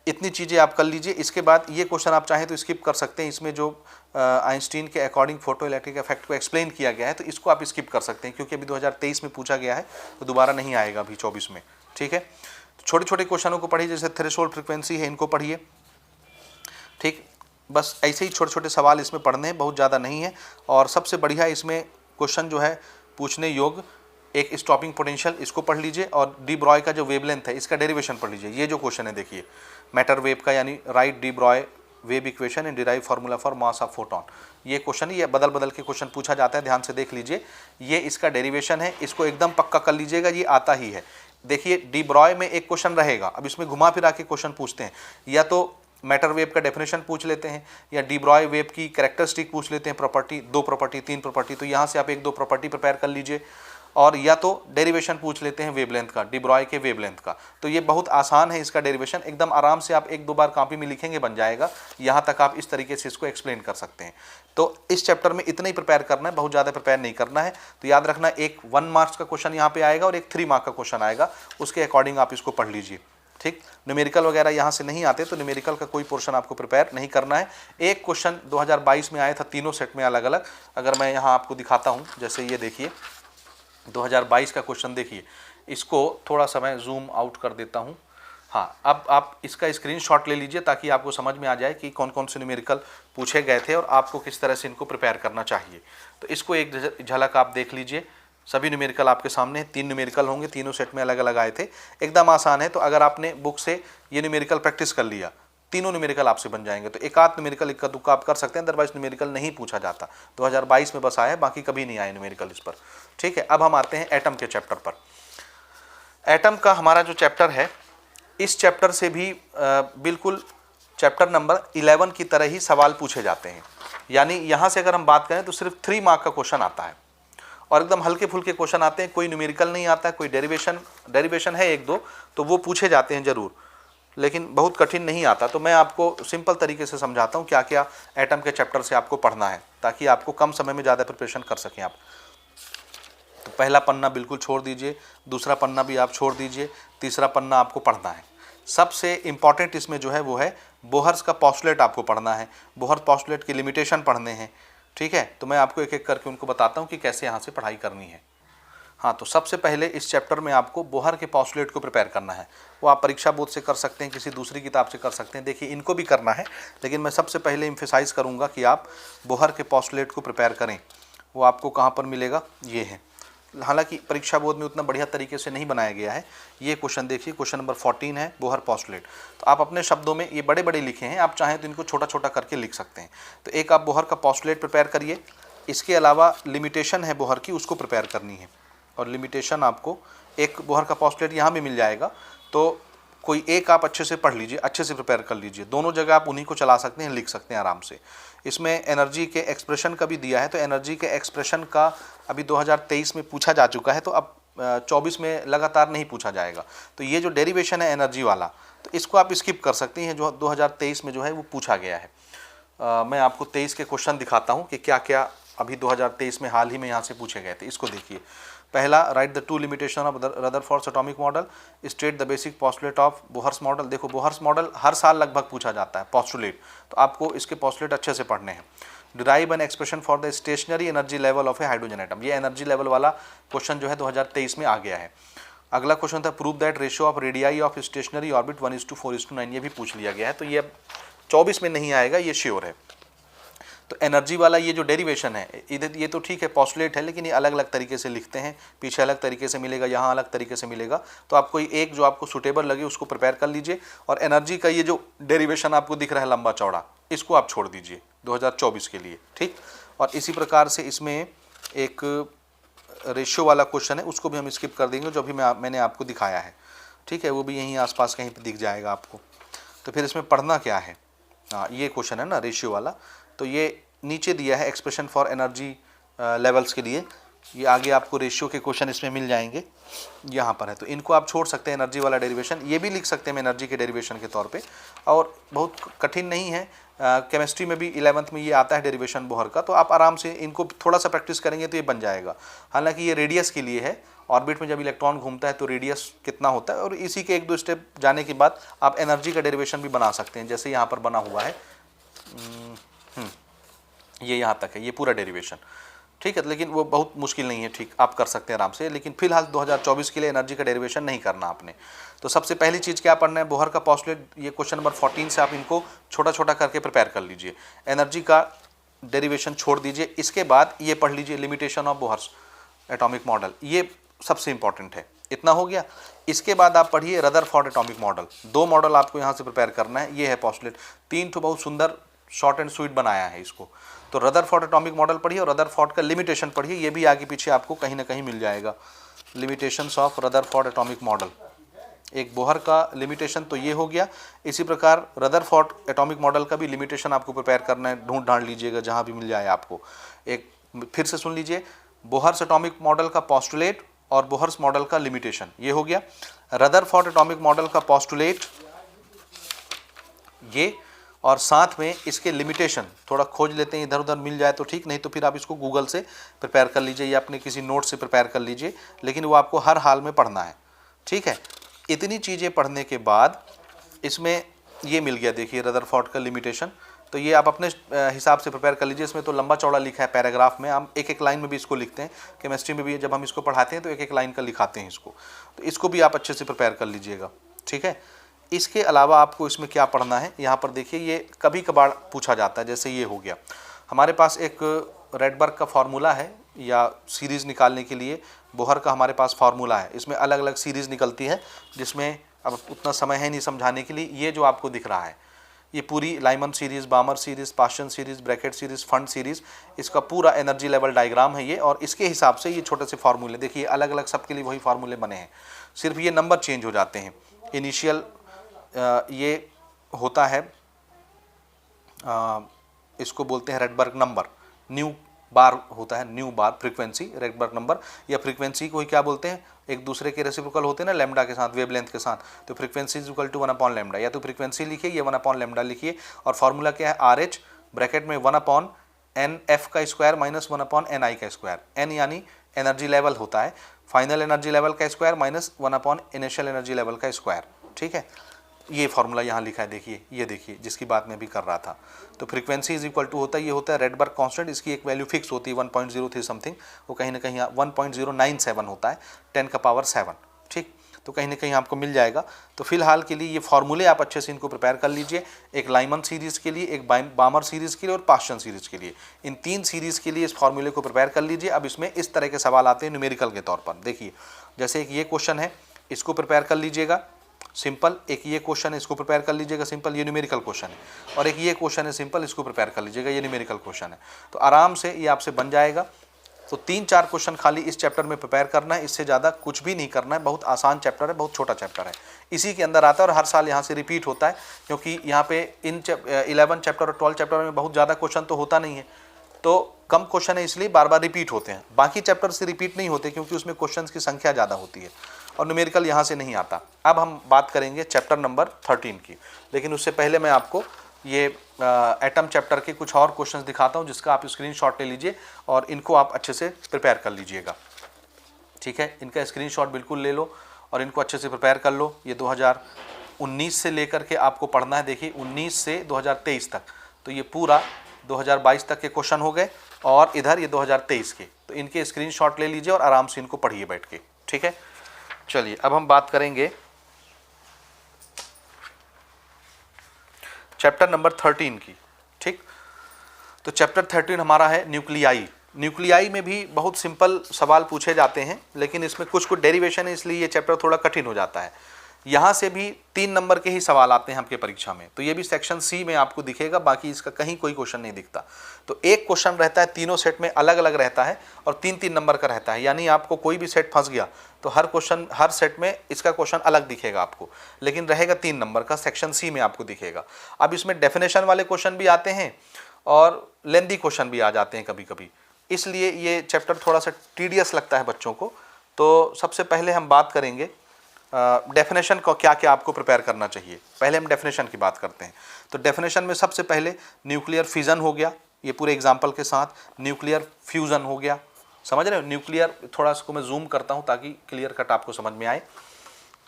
इतनी चीज़ें आप कर लीजिए। इसके बाद ये क्वेश्चन आप चाहें तो स्किप कर सकते हैं। इसमें जो आइंस्टीन के अकॉर्डिंग फोटो इलेक्ट्रिक इफेक्ट को एक्सप्लेन किया गया है तो इसको आप स्किप कर सकते हैं, क्योंकि अभी 2023 में पूछा गया है तो दोबारा नहीं आएगा अभी 24 में। ठीक है, छोटे छोटे क्वेश्चनों को पढ़िए, जैसे थ्रेशोल्ड फ्रीक्वेंसी है, इनको पढ़िए। ठीक, बस ऐसे ही छोटे छोटे सवाल इसमें पढ़ने हैं, बहुत ज़्यादा नहीं है। और सबसे बढ़िया इसमें क्वेश्चन जो है पूछने योग्य, एक स्टॉपिंग पोटेंशियल, इसको पढ़ लीजिए, और डी ब्रॉय का जो वेवलेंथ है इसका डेरिवेशन पढ़ लीजिए। ये जो क्वेश्चन है देखिए, मैटर वेव का, यानी right D Broglie wave equation and derive formula for mass of photon, ये क्वेश्चन, ये बदल बदल के क्वेश्चन पूछा जाता है, ध्यान से देख लीजिए। ये इसका डेरिवेशन है, इसको एकदम पक्का कर लीजिएगा, ये आता ही है। देखिए डी ब्रॉय में एक क्वेश्चन रहेगा, अब इसमें घुमा फिरा के क्वेश्चन पूछते हैं, या तो मैटर वेव का डेफिनेशन पूछ लेते हैं, या डी ब्रॉय वेव की कैरेक्टरिस्टिक पूछ लेते हैं, प्रॉपर्टी, 2 प्रॉपर्टी 3 प्रॉपर्टी, तो यहाँ से आप 1-2 प्रॉपर्टी प्रिपेयर कर लीजिए। और या तो डेरिवेशन पूछ लेते हैं वेवलेंथ का, डी ब्रॉय के वेवलेंथ का, तो ये बहुत आसान है इसका डेरिवेशन, एकदम आराम से आप 1-2 बार कॉपी में लिखेंगे बन जाएगा। यहाँ तक आप इस तरीके से इसको एक्सप्लेन कर सकते हैं। तो इस चैप्टर में इतना ही प्रिपेयर करना है, बहुत ज़्यादा प्रिपेयर नहीं करना है। तो याद रखना, एक 1 मार्क्स का क्वेश्चन यहाँ पे आएगा और एक 3 मार्क का क्वेश्चन आएगा, उसके अकॉर्डिंग आप इसको पढ़ लीजिए, ठीक। न्यूमेरिकल वगैरह यहाँ से नहीं आते, तो न्यूमेरिकल का कोई पोर्शन आपको प्रिपेयर नहीं करना है। एक क्वेश्चन 2022 में आया था, तीनों सेट में अलग अलग, अगर मैं यहाँ आपको दिखाता हूँ, जैसे ये देखिए 2022 का क्वेश्चन देखिए, इसको थोड़ा सा मैं जूम आउट कर देता हूँ। हाँ, अब आप इसका स्क्रीनशॉट ले लीजिए ताकि आपको समझ में आ जाए कि कौन कौन से न्यूमेरिकल पूछे गए थे और आपको किस तरह से इनको प्रिपेयर करना चाहिए। तो इसको एक झलक आप देख लीजिए, सभी न्यूमेरिकल आपके सामने, 3 न्यूमेरिकल होंगे, तीनों सेट में अलग अलग आए थे, एकदम आसान है। तो अगर आपने बुक से ये न्यूमेरिकल प्रैक्टिस कर लिया, तीनों न्यूमेरिकल आपसे बन जाएंगे। तो एक आध न्यूमेरिकल इक्का दुक्का आप कर सकते हैं, अदरवाइज न्यूमेरिकल नहीं पूछा जाता। 2022 में बस आया है, बाकी कभी नहीं आए न्यूमेरिकल इस पर, ठीक है। अब हम आते हैं एटम के चैप्टर पर। एटम का हमारा जो चैप्टर है, इस चैप्टर से भी बिल्कुल चैप्टर नंबर 11 की तरह ही सवाल पूछे जाते हैं। यानी यहाँ से अगर हम बात करें तो सिर्फ 3 मार्क का क्वेश्चन आता है, और एकदम हल्के फुल्के क्वेश्चन आते हैं, कोई न्यूमेरिकल नहीं आता है, कोई डेरिवेशन है 1-2, तो वो पूछे जाते हैं ज़रूर, लेकिन बहुत कठिन नहीं आता। तो मैं आपको सिंपल तरीके से समझाता हूँ क्या क्या एटम के चैप्टर से आपको पढ़ना है, ताकि आपको कम समय में ज़्यादा प्रिपरेशन कर सकें आप। तो पहला पन्ना बिल्कुल छोड़ दीजिए, दूसरा पन्ना भी आप छोड़ दीजिए, तीसरा पन्ना आपको पढ़ना है। सबसे इम्पॉर्टेंट इसमें जो है वो है बोहर्स का पोस्टुलेट आपको पढ़ना है, बोहर पोस्टुलेट की लिमिटेशन पढ़ने हैं, ठीक है। तो मैं आपको एक एक करके उनको बताता हूँ कि कैसे यहाँ से पढ़ाई करनी है। हाँ, तो सबसे पहले इस चैप्टर में आपको बोहर के पोस्टुलेट को प्रिपेयर करना है। वो आप परीक्षा बोर्ड से कर सकते हैं, किसी दूसरी किताब से कर सकते हैं, देखिए इनको भी करना है, लेकिन मैं सबसे पहले एम्फेसाइज करूँगा कि आप बोहर के पोस्टुलेट को प्रिपेयर करें। वो आपको कहाँ पर मिलेगा, ये है। हालांकि परीक्षा बोर्ड में उतना बढ़िया तरीके से नहीं बनाया गया है। ये क्वेश्चन देखिए, क्वेश्चन नंबर 14 है, बोहर पोस्टुलेट। तो आप अपने शब्दों में, ये बड़े बड़े लिखे हैं, आप चाहें तो इनको छोटा छोटा करके लिख सकते हैं। तो एक आप बोहर का पोस्टुलेट प्रिपेयर करिए, इसके अलावा लिमिटेशन है बोहर की, उसको प्रिपेयर करनी है। और लिमिटेशन आपको एक बोहर का पोस्टुलेट यहाँ भी मिल जाएगा, तो कोई एक आप अच्छे से पढ़ लीजिए, अच्छे से प्रिपेयर कर लीजिए। दोनों जगह आप उन्हीं को चला सकते हैं, लिख सकते हैं आराम से। इसमें एनर्जी के एक्सप्रेशन का भी दिया है, तो एनर्जी के एक्सप्रेशन का अभी 2023 में पूछा जा चुका है, तो अब 24 में लगातार नहीं पूछा जाएगा। तो ये जो डेरिवेशन है एनर्जी वाला, तो इसको आप स्किप कर सकते हैं, जो 2023 में जो है वो पूछा गया है। मैं आपको 23 के क्वेश्चन दिखाता हूँ कि क्या क्या अभी 2023 में हाल ही में यहाँ से पूछे गए थे। इसको देखिए, पहला, right the 2 limitation of Rutherford atomic model, state the basic postulate of Bohr's model. देखो बोहर्स मॉडल हर साल लगभग पूछा जाता है, पोस्टुलेट, तो आपको इसके पोस्टुलेट अच्छे से पढ़ने हैं। Derive an expression for the stationary energy level of a hydrogen atom, ये एनर्जी लेवल वाला क्वेश्चन जो है 2023 में आ गया है। अगला क्वेश्चन था, prove that ratio of radii of stationery orbit 1:4:9, ये भी पूछ लिया गया है। तो ये अब 24 में नहीं आएगा, ये श्योर है। तो एनर्जी वाला ये जो डेरिवेशन है, इधर ये तो ठीक है पोस्टुलेट है, लेकिन ये अलग अलग तरीके से लिखते हैं, पीछे अलग तरीके से मिलेगा, यहाँ अलग तरीके से मिलेगा। तो आप कोई एक जो आपको सूटेबल लगे उसको प्रिपेयर कर लीजिए। और एनर्जी का ये जो डेरिवेशन आपको दिख रहा है लंबा चौड़ा, इसको आप छोड़ दीजिए 2024 के लिए, ठीक। और इसी प्रकार से इसमें एक रेशियो वाला क्वेश्चन है, उसको भी हम स्किप कर देंगे, जो अभी मैंने आपको दिखाया है, ठीक है। वो भी यहीं आसपास कहीं पर दिख जाएगा आपको। तो फिर इसमें पढ़ना क्या है, हाँ ये क्वेश्चन है ना रेशियो वाला, तो ये नीचे दिया है एक्सप्रेशन फॉर एनर्जी लेवल्स के लिए। ये आगे आपको रेशियो के क्वेश्चन इसमें मिल जाएंगे, यहाँ पर है। तो इनको आप छोड़ सकते हैं, एनर्जी वाला डेरिवेशन ये भी लिख सकते हैं एनर्जी के डेरिवेशन के तौर पे, और बहुत कठिन नहीं है। केमिस्ट्री में भी 11th में ये आता है डेरिवेशन बोहर का, तो आप आराम से इनको थोड़ा सा प्रैक्टिस करेंगे तो ये बन जाएगा। हालांकि ये रेडियस के लिए है, ऑर्बिट में जब इलेक्ट्रॉन घूमता है तो रेडियस कितना होता है, और इसी के 1-2 स्टेप जाने के बाद आप एनर्जी का डेरिवेशन भी बना सकते हैं, जैसे यहाँ पर बना हुआ है। ये यहाँ तक है, ये पूरा डेरिवेशन, ठीक है, लेकिन वो बहुत मुश्किल नहीं है, ठीक आप कर सकते हैं आराम से। लेकिन फिलहाल 2024 के लिए एनर्जी का डेरिवेशन नहीं करना आपने। तो सबसे पहली चीज़ क्या पढ़ना है, बोहर का पॉस्टुलेट, ये क्वेश्चन नंबर 14 से आप इनको छोटा छोटा करके प्रिपेयर कर लीजिए। एनर्जी का डेरिवेशन छोड़ दीजिए। इसके बाद ये पढ़ लीजिए limitation of Bohr's atomic model, ये सबसे इंपॉर्टेंट है। इतना हो गया। इसके बाद आप पढ़िए रदरफोर्ड एटॉमिक मॉडल। 2 मॉडल आपको यहाँ से प्रिपेयर करना है। ये है पॉस्टुलेट, 3 तो बहुत सुंदर शॉर्ट एंड स्वीट बनाया है इसको। तो रदरफोर्ड एटॉमिक मॉडल पढ़िए और रदरफोर्ड का लिमिटेशन पढ़िए, ये भी आगे पीछे आपको कहीं ना कहीं मिल जाएगा। Limitations of Rutherford atomic model, एक बोहर का लिमिटेशन तो ये हो गया। इसी प्रकार रदरफोर्ड एटॉमिक मॉडल का भी लिमिटेशन आपको प्रिपेयर करना है, ढूंढ ढांड लीजिएगा जहाँ भी मिल जाए आपको। एक फिर से सुन लीजिए, बोहर्स एटॉमिक मॉडल का पॉस्टुलेट और बोहर्स मॉडल का लिमिटेशन, ये हो गया। रदरफोर्ड एटॉमिक मॉडल का पॉस्टुलेट ये, और साथ में इसके लिमिटेशन थोड़ा खोज लेते हैं, इधर उधर मिल जाए तो ठीक, नहीं तो फिर आप इसको गूगल से प्रिपेयर कर लीजिए या अपने किसी नोट से प्रिपेयर कर लीजिए, लेकिन वो आपको हर हाल में पढ़ना है, ठीक है। इतनी चीज़ें पढ़ने के बाद इसमें ये मिल गया, देखिए रदरफोर्ड का लिमिटेशन। तो ये आप अपने हिसाब से प्रिपेयर कर लीजिए। इसमें तो लंबा चौड़ा लिखा है पैराग्राफ में, हम एक एक लाइन में भी इसको लिखते हैं। केमिस्ट्री में भी जब हम इसको पढ़ाते हैं तो एक एक लाइन का लिखाते हैं इसको, तो इसको भी आप अच्छे से प्रिपेयर कर लीजिएगा, ठीक है। इसके अलावा आपको इसमें क्या पढ़ना है, यहाँ पर देखिए ये कभी कभार पूछा जाता है। जैसे ये हो गया, हमारे पास एक रेडबर्ग का फार्मूला है या सीरीज़ निकालने के लिए बोहर का हमारे पास फार्मूला है। इसमें अलग अलग सीरीज़ निकलती है, जिसमें अब उतना समय है नहीं समझाने के लिए। ये जो आपको दिख रहा है ये पूरी Lyman series, Balmer series, Paschen series, Brackett series, Pfund series, इसका पूरा एनर्जी लेवल डायग्राम है ये। और इसके हिसाब से ये छोटे से फार्मूले देखिए, अलग अलग सबके लिए वही फार्मूले बने हैं, सिर्फ ये नंबर चेंज हो जाते हैं। इनिशियल ये होता है, इसको बोलते हैं रेडबर्ग नंबर। न्यू बार होता है, न्यू बार फ्रीक्वेंसी, रेडबर्ग नंबर। या फ्रीक्वेंसी को ही क्या बोलते हैं, एक दूसरे के रेसिप्रोकल होते हैं ना लैम्डा के साथ, वेवलेंथ के साथ। तो frequency is equal to 1 lambda, या तो फ्रीक्वेंसी लिखिए या 1 लैम्डा लिखिए। और फार्मूला क्या है, RH ब्रैकेट में 1/NF का स्क्वायर माइनस 1/NI का स्क्वायर। N यानी एनर्जी लेवल होता है, फाइनल एनर्जी लेवल का square minus 1 initial energy level का स्क्वायर, ठीक है। ये फार्मूला यहाँ लिखा है, देखिए ये देखिए जिसकी बात मैं भी कर रहा था। तो फ्रीक्वेंसी इज इक्वल टू होता है, ये होता है रेडबर्ग कांस्टेंट। इसकी एक वैल्यू फिक्स होती है 1.03 समथिंग, वो कहीं ना कहीं 1.097 होता है 10⁻7, ठीक। तो कहीं ना कहीं आपको मिल जाएगा। तो फिलहाल के लिए ये फार्मूले आप अच्छे से इनको प्रिपेयर कर लीजिए, एक लाइमन सीरीज़ के लिए, एक बामर सीरीज़ के लिए और पास्चन सीरीज़ के लिए। इन 3 सीरीज़ के लिए इस फार्मूले को प्रिपेयर कर लीजिए। अब इसमें इस तरह के सवाल आते हैं न्यूमेरिकल के तौर पर। देखिए जैसे एक ये क्वेश्चन है, इसको प्रिपेयर कर लीजिएगा सिंपल। एक ये क्वेश्चन है, इसको प्रिपेयर कर लीजिएगा सिंपल, ये न्यूमेरिकल क्वेश्चन है। और एक ये क्वेश्चन है सिंपल, इसको प्रिपेयर कर लीजिएगा, ये न्यूमेरिकल क्वेश्चन है। तो आराम से ये आपसे बन जाएगा। तो 3-4 क्वेश्चन खाली इस चैप्टर में प्रिपेयर करना है, इससे ज़्यादा कुछ भी नहीं करना है। बहुत आसान चैप्टर है, बहुत छोटा चैप्टर है, इसी के अंदर आता है और हर साल यहाँ से रिपीट होता है। क्योंकि यहाँ पे इन 11 चैप्टर और 12 चैप्टर में बहुत ज़्यादा क्वेश्चन तो होता नहीं है, तो कम क्वेश्चन है इसलिए बार बार रिपीट होते हैं। बाकी चैप्टर से रिपीट नहीं होते क्योंकि उसमें क्वेश्चन की संख्या ज़्यादा होती है और न्यूमेरिकल यहाँ से नहीं आता। अब हम बात करेंगे चैप्टर नंबर 13 की, लेकिन उससे पहले मैं आपको ये एटम चैप्टर के कुछ और क्वेश्चंस दिखाता हूँ, जिसका आप स्क्रीनशॉट ले लीजिए और इनको आप अच्छे से प्रिपेयर कर लीजिएगा, ठीक है। इनका स्क्रीनशॉट बिल्कुल ले लो और इनको अच्छे से प्रिपेयर कर लो। ये 2019 से लेकर के आपको पढ़ना है, देखिए 19 से 2023 तक, तो ये पूरा 2022 तक के क्वेश्चन हो गए और इधर ये 2023 के। तो इनके स्क्रीनशॉट ले लीजिए और आराम से इनको पढ़िए बैठ के, ठीक है। चलिए अब हम बात करेंगे चैप्टर नंबर 13 की, ठीक। तो चैप्टर 13 हमारा है न्यूक्लियाई। न्यूक्लियाई में भी बहुत सिंपल सवाल पूछे जाते हैं, लेकिन इसमें कुछ कुछ डेरिवेशन है, इसलिए ये चैप्टर थोड़ा कठिन हो जाता है। यहाँ से भी 3 नंबर के ही सवाल आते हैं आपके परीक्षा में, तो ये भी सेक्शन सी में आपको दिखेगा, बाकी इसका कहीं कोई क्वेश्चन नहीं दिखता। तो एक क्वेश्चन रहता है, तीनों सेट में अलग अलग रहता है और 3-3 नंबर का रहता है। यानी आपको कोई भी सेट फंस गया तो हर क्वेश्चन, हर सेट में इसका क्वेश्चन अलग दिखेगा आपको, लेकिन रहेगा 3 नंबर का, सेक्शन सी में आपको दिखेगा। अब इसमें डेफिनेशन वाले क्वेश्चन भी आते हैं और लेंदी क्वेश्चन भी आ जाते हैं कभी कभी, इसलिए ये चैप्टर थोड़ा सा टीडियस लगता है बच्चों को। तो सबसे पहले हम बात करेंगे डेफिनेशन को, क्या क्या आपको प्रिपेयर करना चाहिए। पहले हम डेफिनेशन की बात करते हैं। तो डेफिनेशन में सबसे पहले न्यूक्लियर फिजन हो गया, ये पूरे एग्जाम्पल के साथ। न्यूक्लियर फ्यूज़न हो गया, समझ रहे हो। न्यूक्लियर, थोड़ा इसको मैं जूम करता हूँ ताकि क्लियर कट आपको समझ में आए।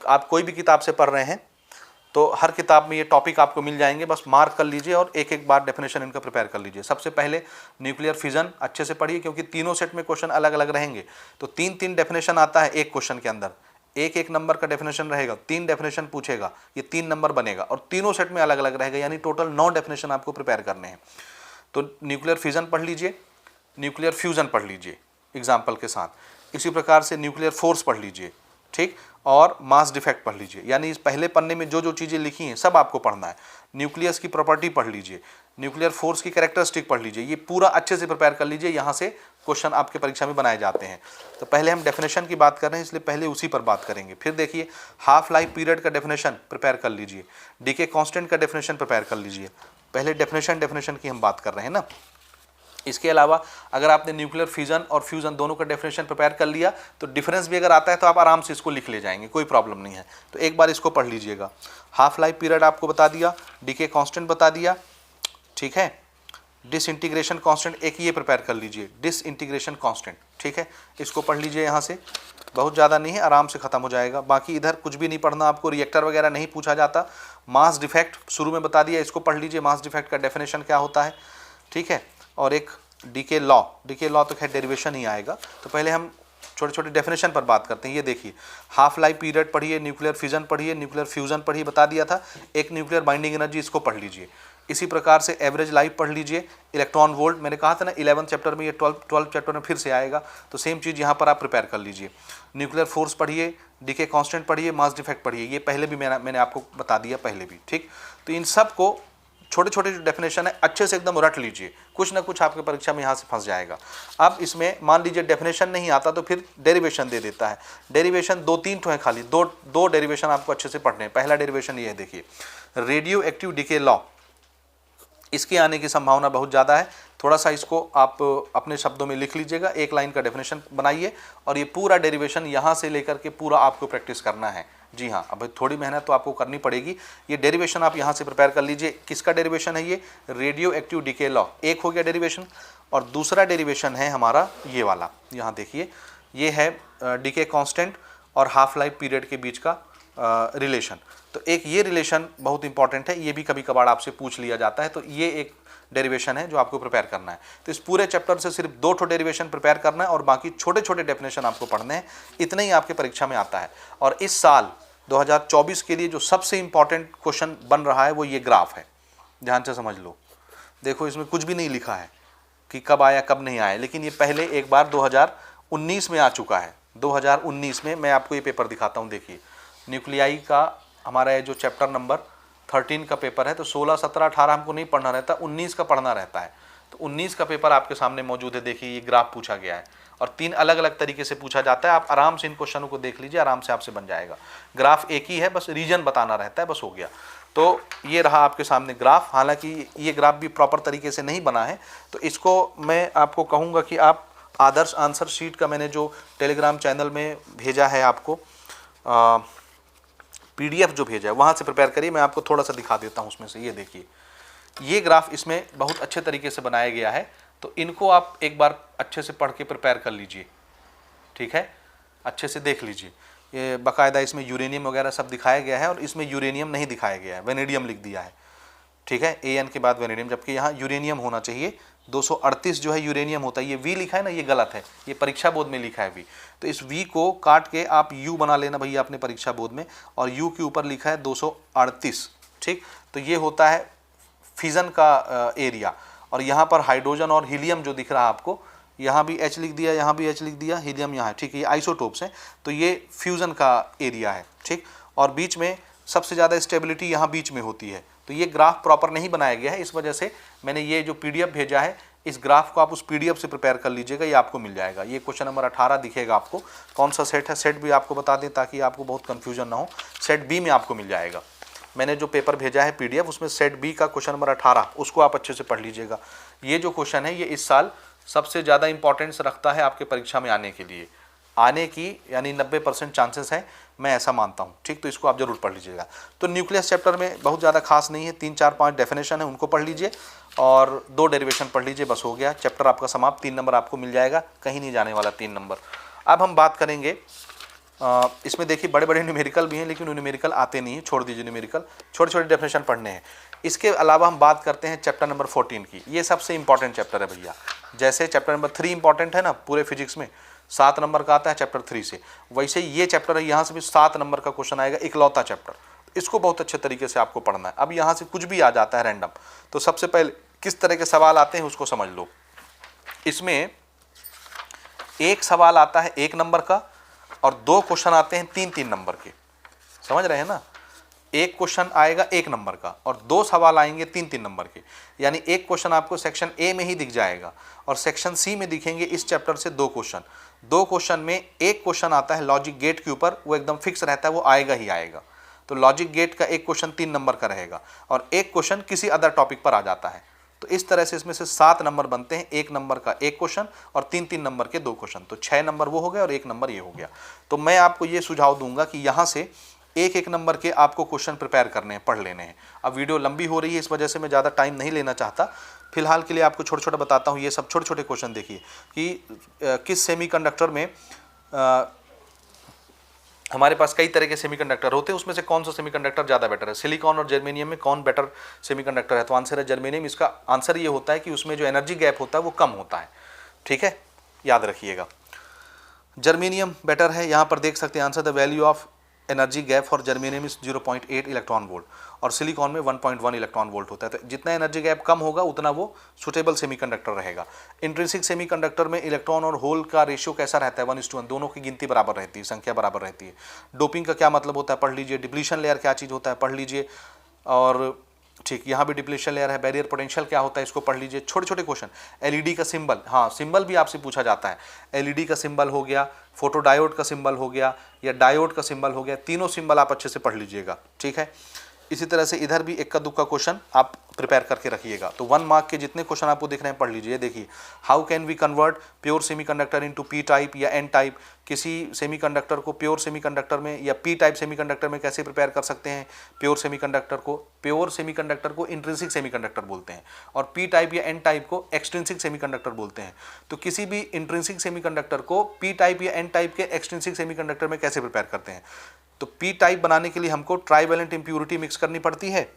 आप कोई भी किताब से पढ़ रहे हैं तो हर किताब में ये टॉपिक आपको मिल जाएंगे, बस मार्क कर लीजिए और एक एक बार डेफिनेशन इनका प्रिपेयर कर लीजिए। सबसे पहले न्यूक्लियर फिजन अच्छे से पढ़िए, क्योंकि तीनों सेट में क्वेश्चन अलग अलग रहेंगे। तो 3-3 डेफिनेशन आता है एक क्वेश्चन के अंदर, एक एक नंबर का डेफिनेशन रहेगा, 3 डेफिनेशन पूछेगा, ये 3 नंबर बनेगा और तीनों सेट में अलग अलग रहेगा, यानी टोटल 9 डेफिनेशन आपको प्रिपेयर करने हैं। तो न्यूक्लियर फिजन पढ़ लीजिए, न्यूक्लियर फ्यूजन पढ़ लीजिए एग्जाम्पल के साथ। इसी प्रकार से न्यूक्लियर फोर्स पढ़ लीजिए, ठीक, और मास डिफेक्ट पढ़ लीजिए। यानी इस पहले पन्ने में जो जो चीज़ें लिखी हैं सब आपको पढ़ना है। न्यूक्लियस की प्रॉपर्टी पढ़ लीजिए, न्यूक्लियर फोर्स की कैरेक्टरिस्टिक पढ़ लीजिए, ये पूरा अच्छे से प्रिपेयर कर लीजिए। यहाँ से क्वेश्चन आपके परीक्षा में बनाए जाते हैं। तो पहले हम डेफिनेशन की बात कर रहे हैं, इसलिए पहले उसी पर बात करेंगे। फिर देखिए हाफ लाइफ पीरियड का डेफिनेशन प्रिपेयर कर लीजिए, डीके कांस्टेंट का डेफिनेशन प्रिपेयर कर लीजिए। पहले डेफिनेशन की हम बात कर रहे हैं ना। इसके अलावा अगर आपने न्यूक्लियर फिजन और फ्यूजन दोनों का डेफिनेशन प्रिपेयर कर लिया तो डिफरेंस भी अगर आता है तो आप आराम से इसको लिख ले जाएंगे, कोई प्रॉब्लम नहीं है। तो एक बार इसको पढ़ लीजिएगा। हाफ लाइफ पीरियड आपको बता दिया, डीके कांस्टेंट बता दिया, ठीक है। डिसइंटीग्रेशन कांस्टेंट एक ये प्रिपेयर कर लीजिए, डिसइंटीग्रेशन कांस्टेंट, ठीक है। इसको पढ़ लीजिए, यहाँ से बहुत ज़्यादा नहीं है, आराम से ख़त्म हो जाएगा। बाकी इधर कुछ भी नहीं पढ़ना आपको, रिएक्टर वगैरह नहीं पूछा जाता। मास डिफेक्ट शुरू में बता दिया, इसको पढ़ लीजिए, मास डिफेक्ट का डेफिनेशन क्या होता है, ठीक है। और एक डीके लॉ तो खैर डेरिवेशन ही आएगा। तो पहले हम छोटे छोटे डेफिनेशन पर बात करते हैं। ये देखिए हाफ लाइफ पीरियड पढ़िए, न्यूक्लियर फिजन पढ़िए, न्यूक्लियर फ्यूजन पढ़िए, बता दिया था। एक न्यूक्लियर बाइंडिंग एनर्जी, इसको पढ़ लीजिए। इसी प्रकार से एवरेज लाइफ पढ़ लीजिए, इलेक्ट्रॉन वोल्ट, मैंने कहा था ना 11th चैप्टर में, ये 12th चैप्टर में फिर से आएगा। तो सेम चीज़ यहाँ पर आप प्रिपेयर कर लीजिए। न्यूक्लियर फोर्स पढ़िए, डीके कांस्टेंट पढ़िए, मास डिफेक्ट पढ़िए, ये पहले भी मैंने आपको बता दिया पहले भी, ठीक। तो इन सब को छोटे छोटे जो डेफिनेशन है अच्छे से एकदम रट लीजिए, कुछ ना कुछ आपके परीक्षा में यहाँ से फंस जाएगा। अब इसमें मान लीजिए डेफिनेशन नहीं आता तो फिर डेरिवेशन दे देता है। डेरिवेशन 2-3 तो है खाली, दो डेरिवेशन आपको अच्छे से पढ़ने हैं। पहला डेरिवेशन ये है, देखिए रेडियो एक्टिव डीके लॉ, इसके आने की संभावना बहुत ज़्यादा है। थोड़ा सा इसको आप अपने शब्दों में लिख लीजिएगा, एक लाइन का डेफिनेशन बनाइए और ये पूरा डेरिवेशन यहाँ से लेकर के पूरा आपको प्रैक्टिस करना है। जी हाँ, अब थोड़ी मेहनत तो आपको करनी पड़ेगी। ये डेरिवेशन आप यहाँ से प्रिपेयर कर लीजिए। किसका डेरिवेशन है ये? रेडियो एक्टिव डीके लॉ, एक हो गया डेरिवेशन। और दूसरा डेरिवेशन है हमारा ये वाला, यहाँ देखिए, ये है डीके कांस्टेंट और हाफ लाइफ पीरियड के बीच का रिलेशन। तो एक ये रिलेशन बहुत इंपॉर्टेंट है, ये भी कभी कभार आपसे पूछ लिया जाता है। तो ये एक डेरिवेशन है जो आपको प्रिपेयर करना है। तो इस पूरे चैप्टर से सिर्फ 2 डेरिवेशन प्रिपेयर करना है और बाकी छोटे छोटे डेफिनेशन आपको पढ़ने हैं। इतना ही आपके परीक्षा में आता है। और इस साल 2024 के लिए जो सबसे इंपॉर्टेंट क्वेश्चन बन रहा है वो ये ग्राफ है, ध्यान से समझ लो। देखो इसमें कुछ भी नहीं लिखा है कि कब आया कब नहीं आया, लेकिन ये पहले एक बार 2019 में आ चुका है। 2019 में मैं आपको ये पेपर दिखाता हूँ। देखिए न्यूक्लियाई का हमारा ये जो चैप्टर नंबर 13 का पेपर है, तो 16, 17, 18 हमको नहीं पढ़ना रहता, 19 का पढ़ना रहता है। तो 19 का पेपर आपके सामने मौजूद है। देखिए ये ग्राफ पूछा गया है और 3 अलग अलग तरीके से पूछा जाता है। आप आराम से इन क्वेश्चनों को देख लीजिए, आराम से आपसे बन जाएगा। ग्राफ एक ही है, बस रीजन बताना रहता है, बस हो गया। तो ये रहा आपके सामने ग्राफ। हालांकि ये ग्राफ भी प्रॉपर तरीके से नहीं बना है, तो इसको मैं आपको कहूँगा कि आप आदर्श आंसर शीट का मैंने जो टेलीग्राम चैनल में भेजा है आपको, PDF जो भेजा है, वहाँ से प्रिपेयर करिए। मैं आपको थोड़ा सा दिखा देता हूँ उसमें से। ये देखिए ये ग्राफ इसमें बहुत अच्छे तरीके से बनाया गया है, तो इनको आप एक बार अच्छे से पढ़ के प्रिपेयर कर लीजिए, ठीक है, अच्छे से देख लीजिए। ये बाकायदा इसमें यूरेनियम वगैरह सब दिखाया गया है और इसमें यूरेनियम नहीं दिखाया गया है, वेनेडियम लिख दिया है, ठीक है, AN के बाद वेनेडियम, जबकि यहाँ यूरेनियम होना चाहिए। 238 जो है यूरेनियम होता है। ये V लिखा है ना, ये गलत है, ये परीक्षा बोर्ड में लिखा है V। तो इस V को काट के आप U बना लेना भैया अपने परीक्षा बोर्ड में, और U के ऊपर लिखा है 238, ठीक। तो ये होता है फिजन का एरिया। और यहाँ पर हाइड्रोजन और हीलियम जो दिख रहा है आपको, यहाँ भी H लिख दिया, यहाँ भी H लिख दिया, हीलियम यहाँ है, ठीक है, ये आइसोटोप्स हैं। तो ये फ्यूज़न का एरिया है, ठीक। और बीच में सबसे ज़्यादा स्टेबिलिटी यहाँ बीच में होती है। तो ये ग्राफ प्रॉपर नहीं बनाया गया है, इस वजह से मैंने ये जो PDF भेजा है, इस ग्राफ को आप उस PDF से प्रिपेयर कर लीजिएगा, ये आपको मिल जाएगा। ये क्वेश्चन नंबर 18 दिखेगा आपको। कौन सा सेट है, सेट भी आपको बता दें ताकि आपको बहुत कन्फ्यूजन ना हो। सेट B में आपको मिल जाएगा। मैंने जो पेपर भेजा है PDF, उसमें सेट B का क्वेश्चन नंबर 18, उसको आप अच्छे से पढ़ लीजिएगा। ये जो क्वेश्चन है ये इस साल सबसे ज़्यादा इंपॉर्टेंस रखता है आपके परीक्षा में आने के लिए, आने की यानी 90% चांसेस है, मैं ऐसा मानता हूँ, ठीक। तो इसको आप जरूर पढ़ लीजिएगा। तो न्यूक्लियस चैप्टर में बहुत ज़्यादा खास नहीं है, 3, 4, 5 डेफिनेशन है, उनको पढ़ लीजिए और 2 डेरिवेशन पढ़ लीजिए, बस हो गया चैप्टर आपका समाप्त। 3 नंबर आपको मिल जाएगा, कहीं नहीं जाने वाला 3 नंबर। अब हम बात करेंगे इसमें देखिए बड़े बड़े न्यूमेरिकल भी हैं, लेकिन न्यूमेरिकल आते नहीं हैं, छोड़ दीजिए न्यूमेरिकल, छोटे छोटे डेफिनेशन पढ़ने हैं। इसके अलावा हम बात करते हैं चैप्टर नंबर 14 की। ये सबसे इंपॉर्टेंट चैप्टर है भैया। जैसे चैप्टर नंबर 3 इंपॉर्टेंट है ना पूरे फिजिक्स में, 7 नंबर का आता है चैप्टर 3 से, वैसे ये चैप्टर है, यहाँ से भी 7 नंबर का क्वेश्चन आएगा, इकलौता चैप्टर। इसको बहुत अच्छे तरीके से आपको पढ़ना है। अब यहाँ से कुछ भी आ जाता है रैंडम, तो सबसे पहले किस तरह के सवाल आते हैं उसको समझ लो। इसमें एक सवाल आता है 1 नंबर का और 2 क्वेश्चन आते हैं 3-3 नंबर के, समझ रहे हैं ना। एक क्वेश्चन आएगा 1 नंबर का और 2 सवाल आएंगे 3-3 नंबर के, यानी एक क्वेश्चन आपको सेक्शन ए में ही दिख जाएगा और सेक्शन सी में दिखेंगे इस चैप्टर से 2 क्वेश्चन। 2 क्वेश्चन में एक क्वेश्चन आता है लॉजिक गेट के ऊपर, वो एकदम फिक्स रहता है, वो आएगा ही आएगा। तो लॉजिक गेट का एक क्वेश्चन 3 नंबर का रहेगा और एक क्वेश्चन किसी अदर टॉपिक पर आ जाता है। तो इस तरह से इसमें से 7 नंबर बनते हैं, 1 नंबर का एक क्वेश्चन और 3-3 नंबर के 2 क्वेश्चन, तो 6 नंबर वो हो गए और 1 नंबर ये हो गया। तो मैं आपको ये सुझाव दूंगा कि यहाँ से एक नंबर के आपको क्वेश्चन प्रिपेयर करने हैं, पढ़ लेने हैं। अब वीडियो लंबी हो रही है, इस वजह से मैं ज़्यादा टाइम नहीं लेना चाहता, फिलहाल के लिए आपको छोटे छोटे बताता हूँ। ये सब छोटे छोटे क्वेश्चन देखिए कि किस सेमीकंडक्टर में हमारे पास कई तरह के सेमीकंडक्टर होते हैं, उसमें से कौन सा सेमीकंडक्टर ज़्यादा बेटर है, सिलिकॉन और जर्मेनियम में कौन बेटर सेमीकंडक्टर है। तो आंसर है जर्मेनियम। इसका आंसर ये होता है कि उसमें जो एनर्जी गैप होता है वो कम होता है, ठीक है, याद रखिएगा। जर्मेनियम बेटर है, यहाँ पर देख सकते हैं answer, the value of energy gap for germanium is 0.8 electron volt और सिलिकॉन में 1.1 इलेक्ट्रॉन वोल्ट होता है। तो जितना एनर्जी गैप कम होगा उतना वो सुटेबल सेमीकंडक्टर रहेगा। इंट्रिंसिक सेमीकंडक्टर में इलेक्ट्रॉन और होल का रेशियो कैसा रहता है, 1:1, दोनों की गिनती बराबर रहती है, संख्या बराबर रहती है। डोपिंग का क्या मतलब होता है पढ़ लीजिए। डिप्लीशन लेयर क्या चीज़ होता है पढ़ लीजिए। और ठीक, यहाँ भी डिप्लीशन लेयर है। बैरियर पोटेंशियल क्या होता है इसको पढ़ लीजिए। छोटे छोटे क्वेश्चन। एलईडी का सिंबल, हाँ सिंबल भी आपसे पूछा जाता है। एलईडी का सिंबल हो गया, फोटोडायोड का सिंबल हो गया या डायोड का सिंबल हो गया, तीनों सिंबल आप अच्छे से पढ़ लीजिएगा, ठीक है। इसी तरह से इधर भी इक्का दुक्का क्वेश्चन आप प्रिपेयर करके रखिएगा। तो 1 मार्क के जितने क्वेश्चन आपको दिख रहे हैं पढ़ लीजिए। देखिए, how can we convert pure semiconductor into P type or N type. किसी सेमीकंडक्टर को प्योर सेमीकंडक्टर में या पी टाइप सेमीकंडक्टर में कैसे प्रिपेयर कर सकते हैं। प्योर सेमीकंडक्टर को इंट्रिंसिक सेमीकंडक्टर बोलते हैं और P type or N type को एक्सट्रिंसिक सेमीकंडक्टर बोलते हैं। तो किसी भी इंट्रिंसिक सेमीकंडक्टर को P type or N type के एक्सट्रिंसिक सेमीकंडक्टर में कैसे प्रिपेयर करते हैं। तो पी टाइप बनाने के लिए हमको ट्राइवेलेंट इंप्यूरिटी मिक्स करनी पड़ती है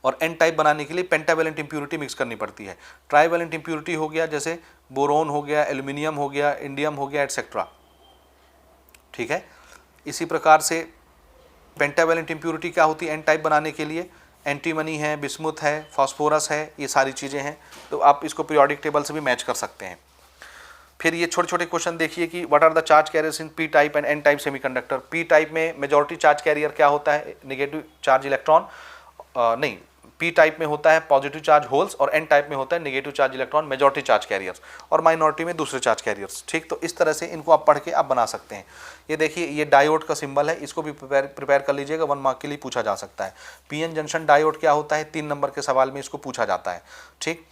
और एन टाइप बनाने के लिए पेंटावेलेंट इंप्यूरिटी मिक्स करनी पड़ती है। ट्राइवेलेंट इंप्यूरिटी हो गया जैसे बोरोन हो गया, एल्यूमिनियम हो गया, इंडियम हो गया, एटसेट्रा, ठीक है। इसी प्रकार से पेंटावेलेंट इंप्यूरिटी क्या होती है एन टाइप बनाने के लिए, एंटीमनी है, बिस्मुथ है, फास्फोरस है, ये सारी चीज़ें हैं। तो आप इसको पीरियोडिक टेबल से भी मैच कर सकते हैं। फिर ये छोटे छोटे क्वेश्चन देखिए कि what are the charge carriers in P type and N type semiconductor. P type में मेजॉरिटी चार्ज कैरियर क्या होता है, नेगेटिव चार्ज इलेक्ट्रॉन, नहीं, पी टाइप में होता है पॉजिटिव चार्ज होल्स और एन टाइप में होता है negative charge electron, majority charge carriers, और माइनॉरिटी में दूसरे चार्ज कैरियर्स, ठीक। तो इस तरह से इनको आप पढ़ के आप बना सकते हैं। ये देखिए, ये डायोड का सिंबल है, इसको भी प्रिपेयर कर लीजिएगा, 1 मार्क के लिए पूछा जा सकता है। पीएन जंक्शन डायोड क्या होता है, 3 नंबर के सवाल में इसको पूछा जाता है, ठीक।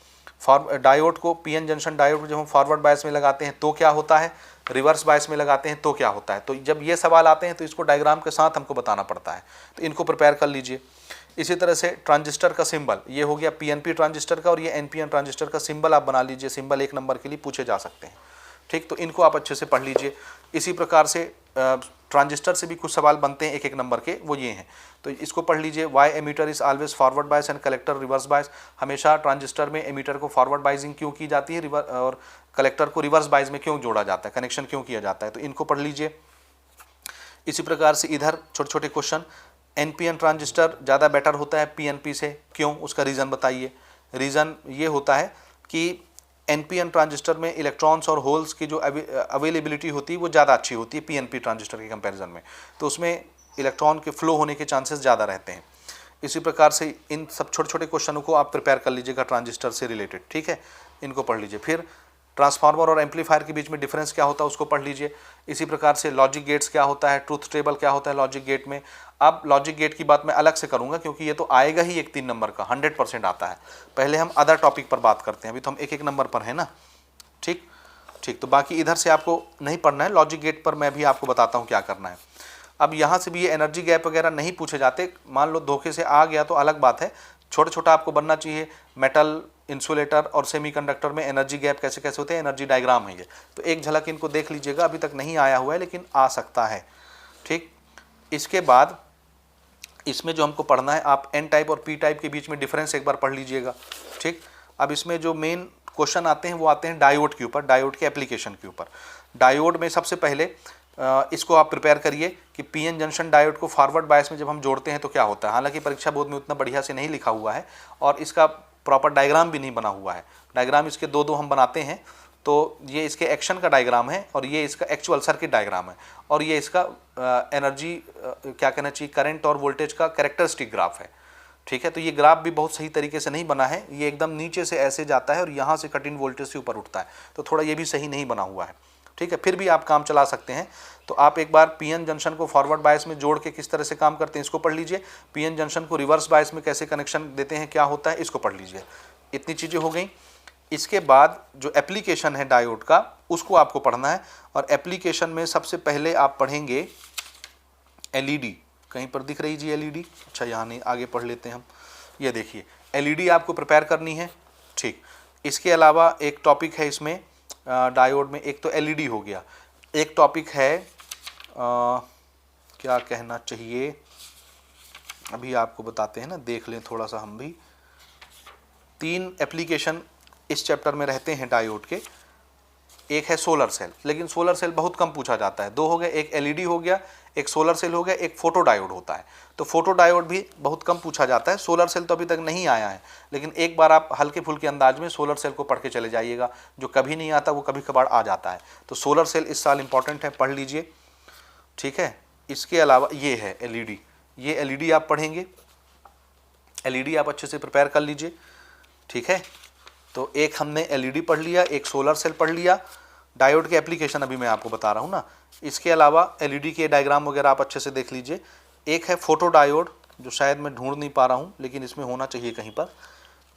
डायोड को, पीएन जंक्शन डायोड को जब हम फॉरवर्ड बायस में लगाते हैं तो क्या होता है, रिवर्स बायस में लगाते हैं तो क्या होता है। तो जब ये सवाल आते हैं तो इसको डायग्राम के साथ हमको बताना पड़ता है, तो इनको प्रिपेयर कर लीजिए। इसी तरह से ट्रांजिस्टर का सिंबल, ये हो गया पीएनपी ट्रांजिस्टर का और ये एनपीएन ट्रांजिस्टर का सिंबल आप बना लीजिए। सिंबल 1 नंबर के लिए पूछे जा सकते हैं, ठीक। तो इनको आप अच्छे से पढ़ लीजिए। इसी प्रकार से ट्रांजिस्टर से भी कुछ सवाल बनते हैं 1-1 नंबर के, वो ये हैं, तो इसको पढ़ लीजिए। Why emitter is always forward bias and collector reverse bias. हमेशा ट्रांजिस्टर में एमीटर को फॉरवर्ड बायसिंग क्यों की जाती है और कलेक्टर को रिवर्स बायस में क्यों जोड़ा जाता है, कनेक्शन क्यों किया जाता है, तो इनको पढ़ लीजिए। इसी प्रकार से इधर छोटे छोटे क्वेश्चन, एनपीएन ट्रांजिस्टर ज़्यादा बेटर होता है पीएनपी से, क्यों, उसका रीज़न बताइए। रीज़न ये होता है कि एनपीएन ट्रांजिस्टर में इलेक्ट्रॉन्स और होल्स की जो अवेलेबिलिटी होती है वो ज़्यादा अच्छी होती है पीएनपी ट्रांजिस्टर के कंपैरिजन में, तो उसमें इलेक्ट्रॉन के फ्लो होने के चांसेस ज़्यादा रहते हैं। इसी प्रकार से इन सब छोटे छोटे क्वेश्चनों को आप प्रिपेयर कर लीजिएगा ट्रांजिस्टर से रिलेटेड, ठीक है, इनको पढ़ लीजिए। फिर ट्रांसफार्मर और एम्पलीफायर के बीच में डिफरेंस क्या होता है उसको पढ़ लीजिए। इसी प्रकार से लॉजिक गेट्स क्या होता है, ट्रूथ टेबल क्या होता है लॉजिक गेट में। अब लॉजिक गेट की बात मैं अलग से करूंगा क्योंकि ये तो आएगा ही 1-3 नंबर का, 100% आता है। पहले हम अदर टॉपिक पर बात करते हैं, अभी तो हम 1-1 नंबर पर है ना, ठीक। तो बाकी इधर से आपको नहीं पढ़ना है, लॉजिक गेट पर मैं भी आपको बताता हूँ क्या करना है। अब यहाँ से भी ये एनर्जी गैप वगैरह नहीं पूछे जाते, मान लो धोखे से आ गया तो अलग बात है, छोटा छोटा आपको बनना चाहिए। मेटल, इंसुलेटर और सेमीकंडक्टर में एनर्जी गैप कैसे कैसे होते हैं, एनर्जी डायग्राम है ये। तो एक झलक इनको देख लीजिएगा, अभी तक नहीं आया हुआ है लेकिन आ सकता है। ठीक, इसके बाद इसमें जो हमको पढ़ना है, आप एन टाइप और पी टाइप के बीच में डिफरेंस एक बार पढ़ लीजिएगा। ठीक, अब इसमें जो मेन क्वेश्चन आते हैं वो आते हैं डायोड के ऊपर, डायोड के एप्लीकेशन के ऊपर। डायोड में सबसे पहले इसको आप प्रिपेयर करिए कि पीएन जंक्शन डायोड को फॉरवर्ड बायस में जब हम जोड़ते हैं तो क्या होता है। हालांकि परीक्षा बोर्ड में उतना बढ़िया से नहीं लिखा हुआ है और इसका प्रॉपर डायग्राम भी नहीं बना हुआ है। डायग्राम इसके दो हम बनाते हैं, तो ये इसके एक्शन का डायग्राम है और ये इसका एक्चुअल सर्किट डायग्राम है और ये इसका एनर्जी क्या कहना चाहिए, करंट और वोल्टेज का कैरेक्टरिस्टिक ग्राफ है। ठीक है, तो ये ग्राफ भी बहुत सही तरीके से नहीं बना है, ये एकदम नीचे से ऐसे जाता है और यहाँ से कट इन वोल्टेज से ऊपर उठता है, तो थोड़ा ये भी सही नहीं बना हुआ है। ठीक है, फिर भी आप काम चला सकते हैं। तो आप एक बार पीएन जंक्शन को फॉरवर्ड बायस में जोड़ के किस तरह से काम करते हैं इसको पढ़ लीजिए। पीएन जंक्शन को रिवर्स बायस में कैसे कनेक्शन देते हैं, क्या होता है, इसको पढ़ लीजिए। इतनी चीज़ें हो गई। इसके बाद जो एप्लीकेशन है डायोड का उसको आपको पढ़ना है और एप्लीकेशन में सबसे पहले आप पढ़ेंगे एलईडी। कहीं पर दिख रही जी एलईडी? अच्छा, यहाँ नहीं, आगे पढ़ लेते हैं हम। ये देखिए एलईडी आपको प्रिपेयर करनी है। ठीक, इसके अलावा एक टॉपिक है इसमें डायोड में, एक तो एलईडी हो गया, एक टॉपिक है क्या कहना चाहिए, अभी आपको बताते हैं ना, देख लें थोड़ा सा हम भी। 3 एप्लीकेशन इस चैप्टर में रहते हैं डायोड के। एक है सोलर सेल, लेकिन सोलर सेल बहुत कम पूछा जाता है। 2 हो गए, एक एलईडी हो गया, एक सोलर सेल हो गया, एक फोटो डायोड होता है। तो फोटो डायोड भी बहुत कम पूछा जाता है। सोलर सेल तो अभी तक नहीं आया है, लेकिन एक बार आप हल्के फुल्के अंदाज में सोलर सेल को पढ़ के चले जाइएगा। जो कभी नहीं आता वो कभी कभार आ जाता है। तो सोलर सेल इस साल इंपॉर्टेंट है, पढ़ लीजिए। ठीक है, इसके अलावा ये है एलईडी, ये एलईडी आप पढ़ेंगे। एलईडी आप अच्छे से प्रिपेयर कर लीजिए। ठीक है, तो एक हमने एलईडी पढ़ लिया, एक सोलर सेल पढ़ लिया। डायोड के एप्लीकेशन अभी मैं आपको बता रहा हूँ ना। इसके अलावा एलईडी के डायग्राम वगैरह आप अच्छे से देख लीजिए। एक है फोटो डायोड, जो शायद मैं ढूंढ नहीं पा रहा हूँ लेकिन इसमें होना चाहिए कहीं पर।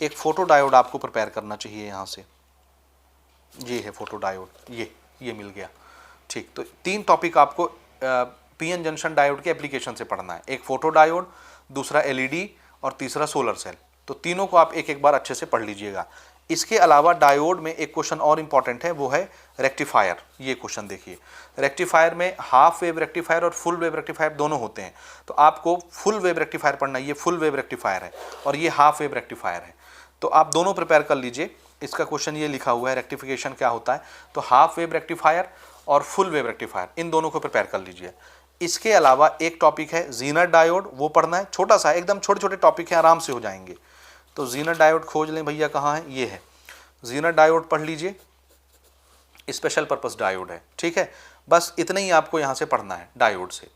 एक फोटो डायोड आपको प्रिपेयर करना चाहिए यहाँ से। ये है फोटो डायोड, ये मिल गया। ठीक, तो 3 टॉपिक आपको पीएन जंक्शन डायोड के एप्लीकेशन से पढ़ना है। एक फोटो डायोड, दूसरा एलईडी और तीसरा सोलर सेल। तो तीनों को आप एक एक बार अच्छे से पढ़ लीजिएगा। इसके अलावा डायोड में एक क्वेश्चन और इंपॉर्टेंट है, वो है रेक्टिफायर। ये क्वेश्चन देखिए, रेक्टिफायर में हाफ वेव रेक्टिफायर और फुल वेव रेक्टिफायर दोनों होते हैं। तो आपको फुल वेव रेक्टिफायर पढ़ना है। ये फुल वेव रेक्टिफायर है और ये हाफ वेव रेक्टिफायर है। तो आप दोनों प्रिपेयर कर लीजिए। इसका क्वेश्चन ये लिखा हुआ है, रेक्टिफिकेशन क्या होता है। तो हाफ वेव रेक्टिफायर और फुल वेव रेक्टिफायर, इन दोनों को प्रिपेयर कर लीजिए। इसके अलावा एक टॉपिक है जीनर डायोड, वो पढ़ना है। छोटा सा, एकदम छोटे छोटे टॉपिक हैं, आराम से हो जाएंगे। तो जीनर डायोड खोज लें भैया, कहाँ है, ये है। जीनर डायोड पढ़ लीजिए, स्पेशल पर्पस डायोड है। ठीक है, बस इतना ही आपको यहाँ से पढ़ना है। डायोड से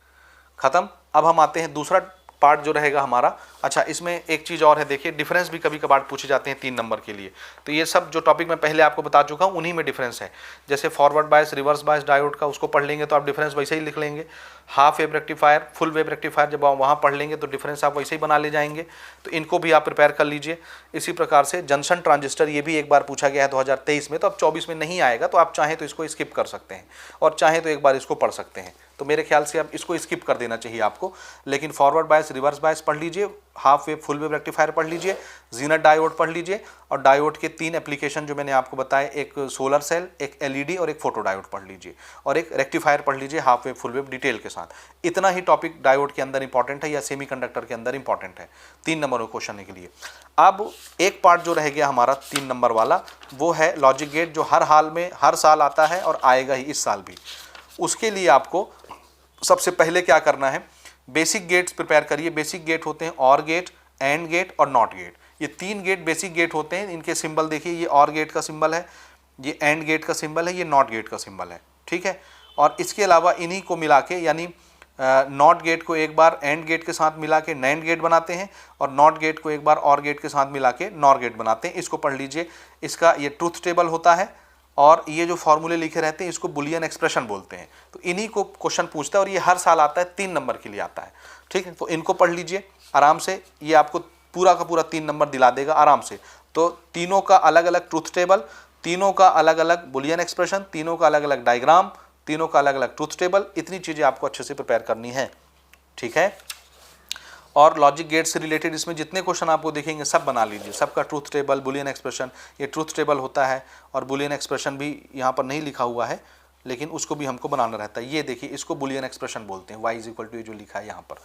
ख़त्म। अब हम आते हैं दूसरा पार्ट जो रहेगा हमारा। अच्छा, इसमें एक चीज़ और है, देखिए डिफरेंस भी कभी कभार पूछे जाते हैं 3 नंबर के लिए। तो ये सब जो टॉपिक मैं पहले आपको बता चुका हूँ उन्हीं में डिफरेंस है। जैसे forward bias, reverse bias diode का उसको पढ़ लेंगे तो आप डिफरेंस वैसे ही लिख लेंगे। Half wave rectifier, full wave rectifier जब आप वहाँ पढ़ लेंगे तो डिफरेंस आप वैसे ही बना ले जाएंगे। तो इनको भी आप प्रिपेयर कर लीजिए। इसी प्रकार से जंक्शन ट्रांजिस्टर, ये भी एक बार पूछा गया है 2023 में, तो अब 24 में नहीं आएगा। तो आप चाहें तो इसको स्किप कर सकते हैं और चाहें तो एक बार इसको पढ़ सकते हैं। तो मेरे ख्याल से अब इसको स्किप कर देना चाहिए आपको। लेकिन फॉरवर्ड बायस, रिवर्स बायस पढ़ लीजिए, half wave, full wave rectifier पढ़ लीजिए, जीनर डायोड पढ़ लीजिए और डायोड के 3 एप्लीकेशन जो मैंने आपको बताए, एक सोलर सेल, एक एलईडी और एक फोटो डायोड पढ़ लीजिए और एक रेक्टिफायर पढ़ लीजिए half wave, full wave detail के साथ। इतना ही टॉपिक डायोड के अंदर इंपॉर्टेंट है या सेमीकंडक्टर के अंदर इंपॉर्टेंट है 3 नंबर के क्वेश्चन के लिए। अब एक पार्ट जो रह गया हमारा 3 नंबर वाला, वो है लॉजिक गेट, जो हर हाल में हर साल आता है और आएगा ही इस साल भी। उसके लिए आपको सबसे पहले क्या करना है, बेसिक गेट्स प्रिपेयर करिए। बेसिक गेट होते हैं और गेट, एंड गेट और नॉट गेट। ये 3 गेट बेसिक गेट होते हैं। इनके सिंबल देखिए, ये और गेट का सिंबल है, ये एंड गेट का सिंबल है, ये नॉट गेट का सिंबल है। ठीक है, और इसके अलावा इन्हीं को मिला के, यानी नॉट गेट को एक बार एंड गेट के साथ मिला के नैंड गेट बनाते हैं और नॉट गेट को एक बार और गेट के साथ मिला के नॉर गेट बनाते हैं। इसको पढ़ लीजिए। इसका ये ट्रूथ टेबल होता है और ये जो फॉर्मूले लिखे रहते हैं इसको बुलियन एक्सप्रेशन बोलते हैं। तो इन्हीं को क्वेश्चन पूछता है और ये हर साल आता है, 3 नंबर के लिए आता है। ठीक है, तो इनको पढ़ लीजिए आराम से। ये आपको पूरा का पूरा 3 नंबर दिला देगा आराम से। तो तीनों का अलग अलग ट्रूथ टेबल, तीनों का अलग अलग बुलियन एक्सप्रेशन, तीनों का अलग अलग डायग्राम, तीनों का अलग अलग ट्रूथ टेबल, इतनी चीज़ें आपको अच्छे से प्रिपेयर करनी है। ठीक है, और लॉजिक गेट से रिलेटेड इसमें जितने क्वेश्चन आपको दिखेंगे सब बना लीजिए, सबका ट्रूथ टेबल, बुलियन एक्सप्रेशन, ये ट्रूथ टेबल होता है और बुलियन एक्सप्रेशन भी यहाँ पर नहीं लिखा हुआ है लेकिन उसको भी हमको बनाना रहता है। ये देखिए इसको बुलियन एक्सप्रेशन बोलते हैं, y = ये जो लिखा है यहाँ पर,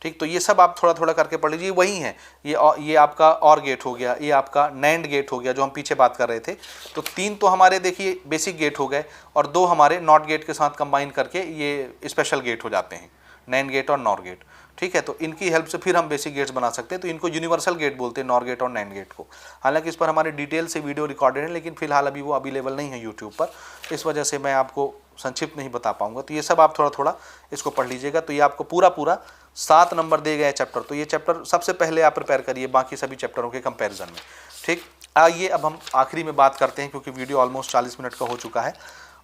ठीक। तो ये सब आप थोड़ा थोड़ा करके पढ़ लीजिए, वही है। ये आपका और गेट हो गया, ये आपका नैंड गेट हो गया जो हम पीछे बात कर रहे थे। तो 3 तो हमारे देखिए बेसिक गेट हो गए और 2 हमारे नॉट गेट के साथ कंबाइन करके ये स्पेशल गेट हो जाते हैं, नैंड गेट और नॉर गेट, ठीक है। तो इनकी हेल्प से फिर हम बेसिक गेट्स बना सकते हैं। तो इनको यूनिवर्सल गेट बोलते हैं, नॉर गेट और नैंड गेट को। हालांकि इस पर हमारे डिटेल से वीडियो रिकॉर्डेड है लेकिन फिलहाल अभी वो अवेलेबल नहीं है यूट्यूब पर, इस वजह से मैं आपको संक्षिप्त नहीं बता पाऊंगा। तो ये सब आप थोड़ा थोड़ा इसको पढ़ लीजिएगा। तो ये आपको पूरा 7 नंबर दे गए चैप्टर। तो ये चैप्टर सबसे पहले आप प्रिपेयर करिए बाकी सभी चैप्टरों के कंपैरिजन में, ठीक। आइए अब हम आखिरी में बात करते हैं क्योंकि वीडियो ऑलमोस्ट 40 मिनट का हो चुका है।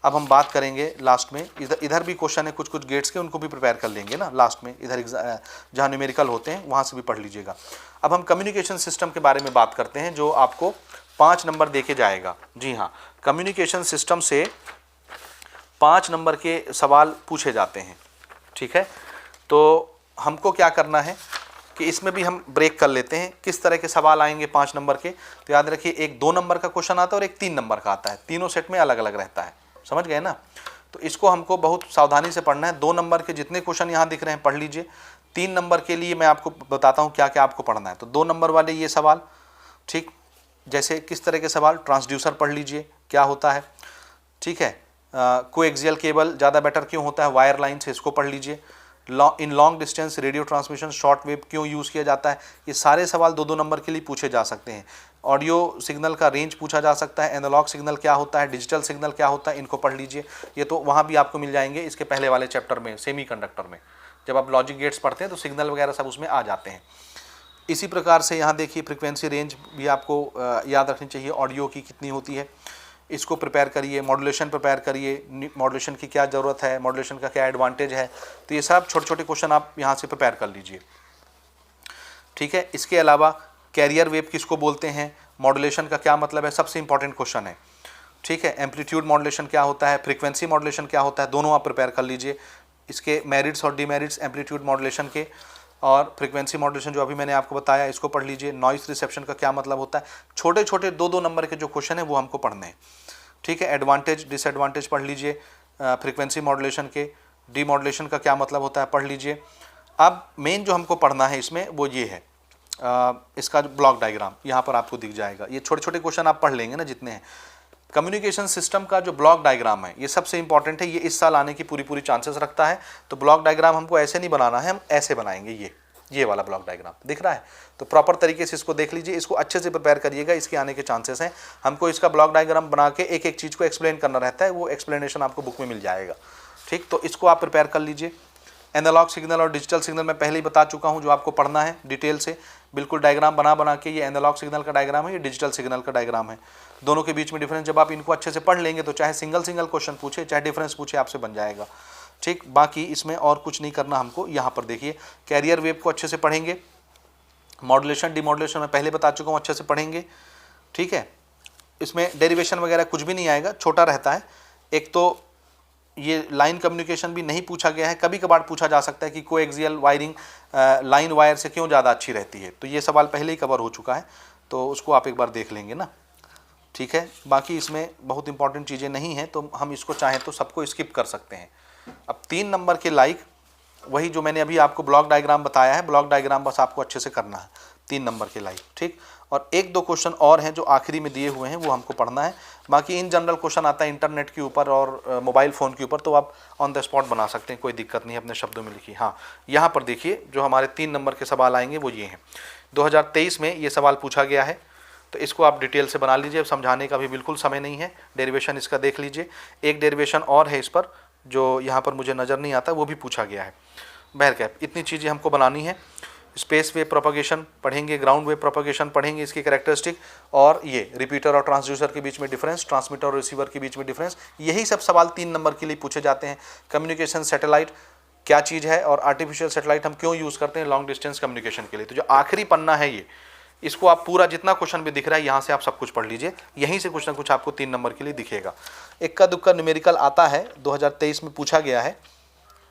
अब हम बात करेंगे लास्ट में, इधर भी क्वेश्चन है कुछ गेट्स के, उनको भी प्रिपेयर कर लेंगे ना लास्ट में। इधर जहाँ न्यूमेरिकल होते हैं वहाँ से भी पढ़ लीजिएगा। अब हम कम्युनिकेशन सिस्टम के बारे में बात करते हैं जो आपको 5 नंबर दे के जाएगा। जी हाँ, कम्युनिकेशन सिस्टम से 5 नंबर के सवाल पूछे जाते हैं, ठीक है। तो हमको क्या करना है कि इसमें भी हम ब्रेक कर लेते हैं किस तरह के सवाल आएंगे 5 नंबर के। तो याद रखिए एक 2 नंबर का क्वेश्चन आता है और एक 3 नंबर का आता है, तीनों सेट में अलग अलग रहता है, समझ गए ना। तो इसको हमको बहुत सावधानी से पढ़ना है। 2 नंबर के जितने क्वेश्चन यहाँ दिख रहे हैं पढ़ लीजिए। 3 नंबर के लिए मैं आपको बताता हूँ क्या क्या आपको पढ़ना है। तो 2 नंबर वाले ये सवाल, ठीक, जैसे किस तरह के सवाल, ट्रांसड्यूसर पढ़ लीजिए क्या होता है, ठीक है। कोएक्सियल केबल ज़्यादा बेटर क्यों होता है वायर लाइन से, इसको पढ़ लीजिए। In long distance radio transmission short wave क्यों यूज़ किया जाता है, ये सारे सवाल 2-2 नंबर के लिए पूछे जा सकते हैं। ऑडियो सिग्नल का रेंज पूछा जा सकता है, एनालॉग सिग्नल क्या होता है, डिजिटल सिग्नल क्या होता है, इनको पढ़ लीजिए। ये तो वहाँ भी आपको मिल जाएंगे इसके पहले वाले चैप्टर में, सेमीकंडक्टर में। जब आप लॉजिक गेट्स पढ़ते हैं तो सिग्नल वगैरह सब उसमें आ जाते हैं। इसी प्रकार से यहाँ देखिए फ्रीक्वेंसी रेंज भी आपको याद रखनी चाहिए, ऑडियो की कितनी होती है, इसको प्रिपेयर करिए। मॉड्यूलेशन प्रिपेयर करिए, मॉड्यूलेशन की क्या ज़रूरत है, मॉड्यूलेशन का क्या एडवांटेज है। तो ये सब छोटे छोटे क्वेश्चन आप यहाँ से प्रिपेयर कर लीजिए, ठीक है। इसके अलावा कैरियर वेव किसको बोलते हैं, मॉड्यूलेशन का क्या मतलब है, सबसे इंपॉर्टेंट क्वेश्चन है, ठीक है। एम्पलीट्यूड मॉड्यूलेशन क्या होता है, फ्रीक्वेंसी मॉड्यूलेशन क्या होता है, दोनों आप प्रिपेयर कर लीजिए। इसके मेरिट्स और डिमेरिट्स एम्पलीट्यूड मॉड्यूलेशन के और फ्रीक्वेंसी मॉड्यूलेशन जो अभी मैंने आपको बताया इसको पढ़ लीजिए। नॉइस रिसेप्शन का क्या मतलब होता है, छोटे छोटे 2-2 नंबर के जो क्वेश्चन है वो हमको पढ़ने हैं, ठीक है। एडवांटेज डिसएडवांटेज पढ़ लीजिए फ्रीक्वेंसी मॉड्यूलेशन के। डीमॉड्यूलेशन का क्या मतलब होता है पढ़ लीजिए। अब मेन जो हमको पढ़ना है इसमें वो ये है, इसका जो ब्लॉक डायग्राम यहाँ पर आपको दिख जाएगा। ये छोटे छोटे क्वेश्चन आप पढ़ लेंगे ना जितने हैं। कम्युनिकेशन सिस्टम का जो ब्लॉक डायग्राम है ये सबसे इंपॉर्टेंट है, ये इस साल आने की पूरी चांसेस रखता है। तो ब्लॉक डायग्राम हमको ऐसे नहीं बनाना है, हम ऐसे बनाएंगे। ये वाला ब्लॉक डायग्राम दिख रहा है, तो प्रॉपर तरीके से इसको देख लीजिए, इसको अच्छे से प्रिपेयर करिएगा, इसके आने के चांसेस हैं। हमको इसका ब्लॉक डायग्राम बना के एक एक चीज़ को एक्सप्लेन करना रहता है, वो एक्सप्लेनेशन आपको बुक में मिल जाएगा, ठीक। तो इसको आप प्रिपेयर कर लीजिए। एनालॉग सिग्नल और डिजिटल सिग्नल मैं पहले ही बता चुका हूँ, जो आपको पढ़ना है डिटेल से, बिल्कुल डायग्राम बना के। ये एनालॉग सिग्नल का डायग्राम है, ये डिजिटल सिग्नल का डायग्राम है। दोनों के बीच में डिफरेंस जब आप इनको अच्छे से पढ़ लेंगे तो चाहे सिंगल क्वेश्चन पूछे चाहे डिफरेंस पूछे आपसे बन जाएगा, ठीक। बाकी इसमें और कुछ नहीं करना हमको। यहाँ पर देखिए कैरियर वेव को अच्छे से पढ़ेंगे, मॉड्यूलेशन डिमॉड्यूलेशन मैं पहले बता चुका हूँ, अच्छे से पढ़ेंगे, ठीक है। इसमें डेरिवेशन वगैरह कुछ भी नहीं आएगा, छोटा रहता है। एक तो ये लाइन कम्युनिकेशन भी नहीं पूछा गया है, कभी कभार पूछा जा सकता है कि कोएक्सियल वायरिंग लाइन वायर से क्यों ज़्यादा अच्छी रहती है, तो ये सवाल पहले ही कवर हो चुका है, तो उसको आप एक बार देख लेंगे ना, ठीक है। बाकी इसमें बहुत इंपॉर्टेंट चीज़ें नहीं हैं, तो हम इसको चाहें तो सबको स्किप कर सकते हैं। अब 3 नंबर के लाइक वही जो मैंने अभी आपको ब्लॉक डायग्राम बताया है, ब्लॉक डायग्राम बस आपको अच्छे से करना है 3 नंबर के लाइक, ठीक। और 1-2 क्वेश्चन और हैं जो आखिरी में दिए हुए हैं, वो हमको पढ़ना है। बाकी इन जनरल क्वेश्चन आता है इंटरनेट के ऊपर और मोबाइल फ़ोन के ऊपर, तो आप ऑन द स्पॉट बना सकते हैं, कोई दिक्कत नहीं है, अपने शब्दों में लिखिए। हाँ, यहाँ पर देखिए जो हमारे 3 नंबर के सवाल आएंगे वो ये हैं। 2023 में ये सवाल पूछा गया है, तो इसको आप डिटेल से बना लीजिए, अब समझाने का भी बिल्कुल समय नहीं है। डेरिवेशन इसका देख लीजिए। एक डेरिवेशन और है इस पर जो यहाँ पर मुझे नज़र नहीं आता, वो भी पूछा गया है। बहरकैफ इतनी चीज़ें हमको बनानी है। स्पेस वेव प्रोपगेशन पढ़ेंगे, ग्राउंड वेव प्रोपगेशन पढ़ेंगे, इसकी कैरेक्टरिस्टिक, और ये रिपीटर और ट्रांसड्यूसर के बीच में डिफरेंस, ट्रांसमीटर और रिसीवर के बीच में डिफरेंस, यही सब सवाल 3 नंबर के लिए पूछे जाते हैं। कम्युनिकेशन सैटेलाइट क्या चीज़ है और आर्टिफिशियल सैटेलाइट हम क्यों यूज़ करते हैं लॉन्ग डिस्टेंस कम्युनिकेशन के लिए। तो जो आखिरी पन्ना है ये, इसको आप पूरा जितना क्वेश्चन भी दिख रहा है यहाँ से आप सब कुछ पढ़ लीजिए, यहीं से कुछ ना कुछ आपको 3 नंबर के लिए दिखेगा। इक्का दुक्का न्यूमेरिकल आता है, 2023 में पूछा गया है,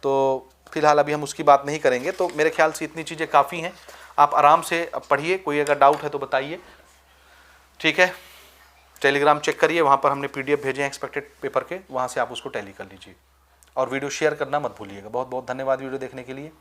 तो फ़िलहाल अभी हम उसकी बात नहीं करेंगे। तो मेरे ख्याल से इतनी चीज़ें काफ़ी हैं, आप आराम से पढ़िए, कोई अगर डाउट है तो बताइए, ठीक है। टेलीग्राम चेक करिए, वहाँ पर हमने PDF भेजे हैं एक्सपेक्टेड पेपर के, वहाँ से आप उसको टैली कर लीजिए। और वीडियो शेयर करना मत भूलिएगा। बहुत बहुत धन्यवाद वीडियो देखने के लिए।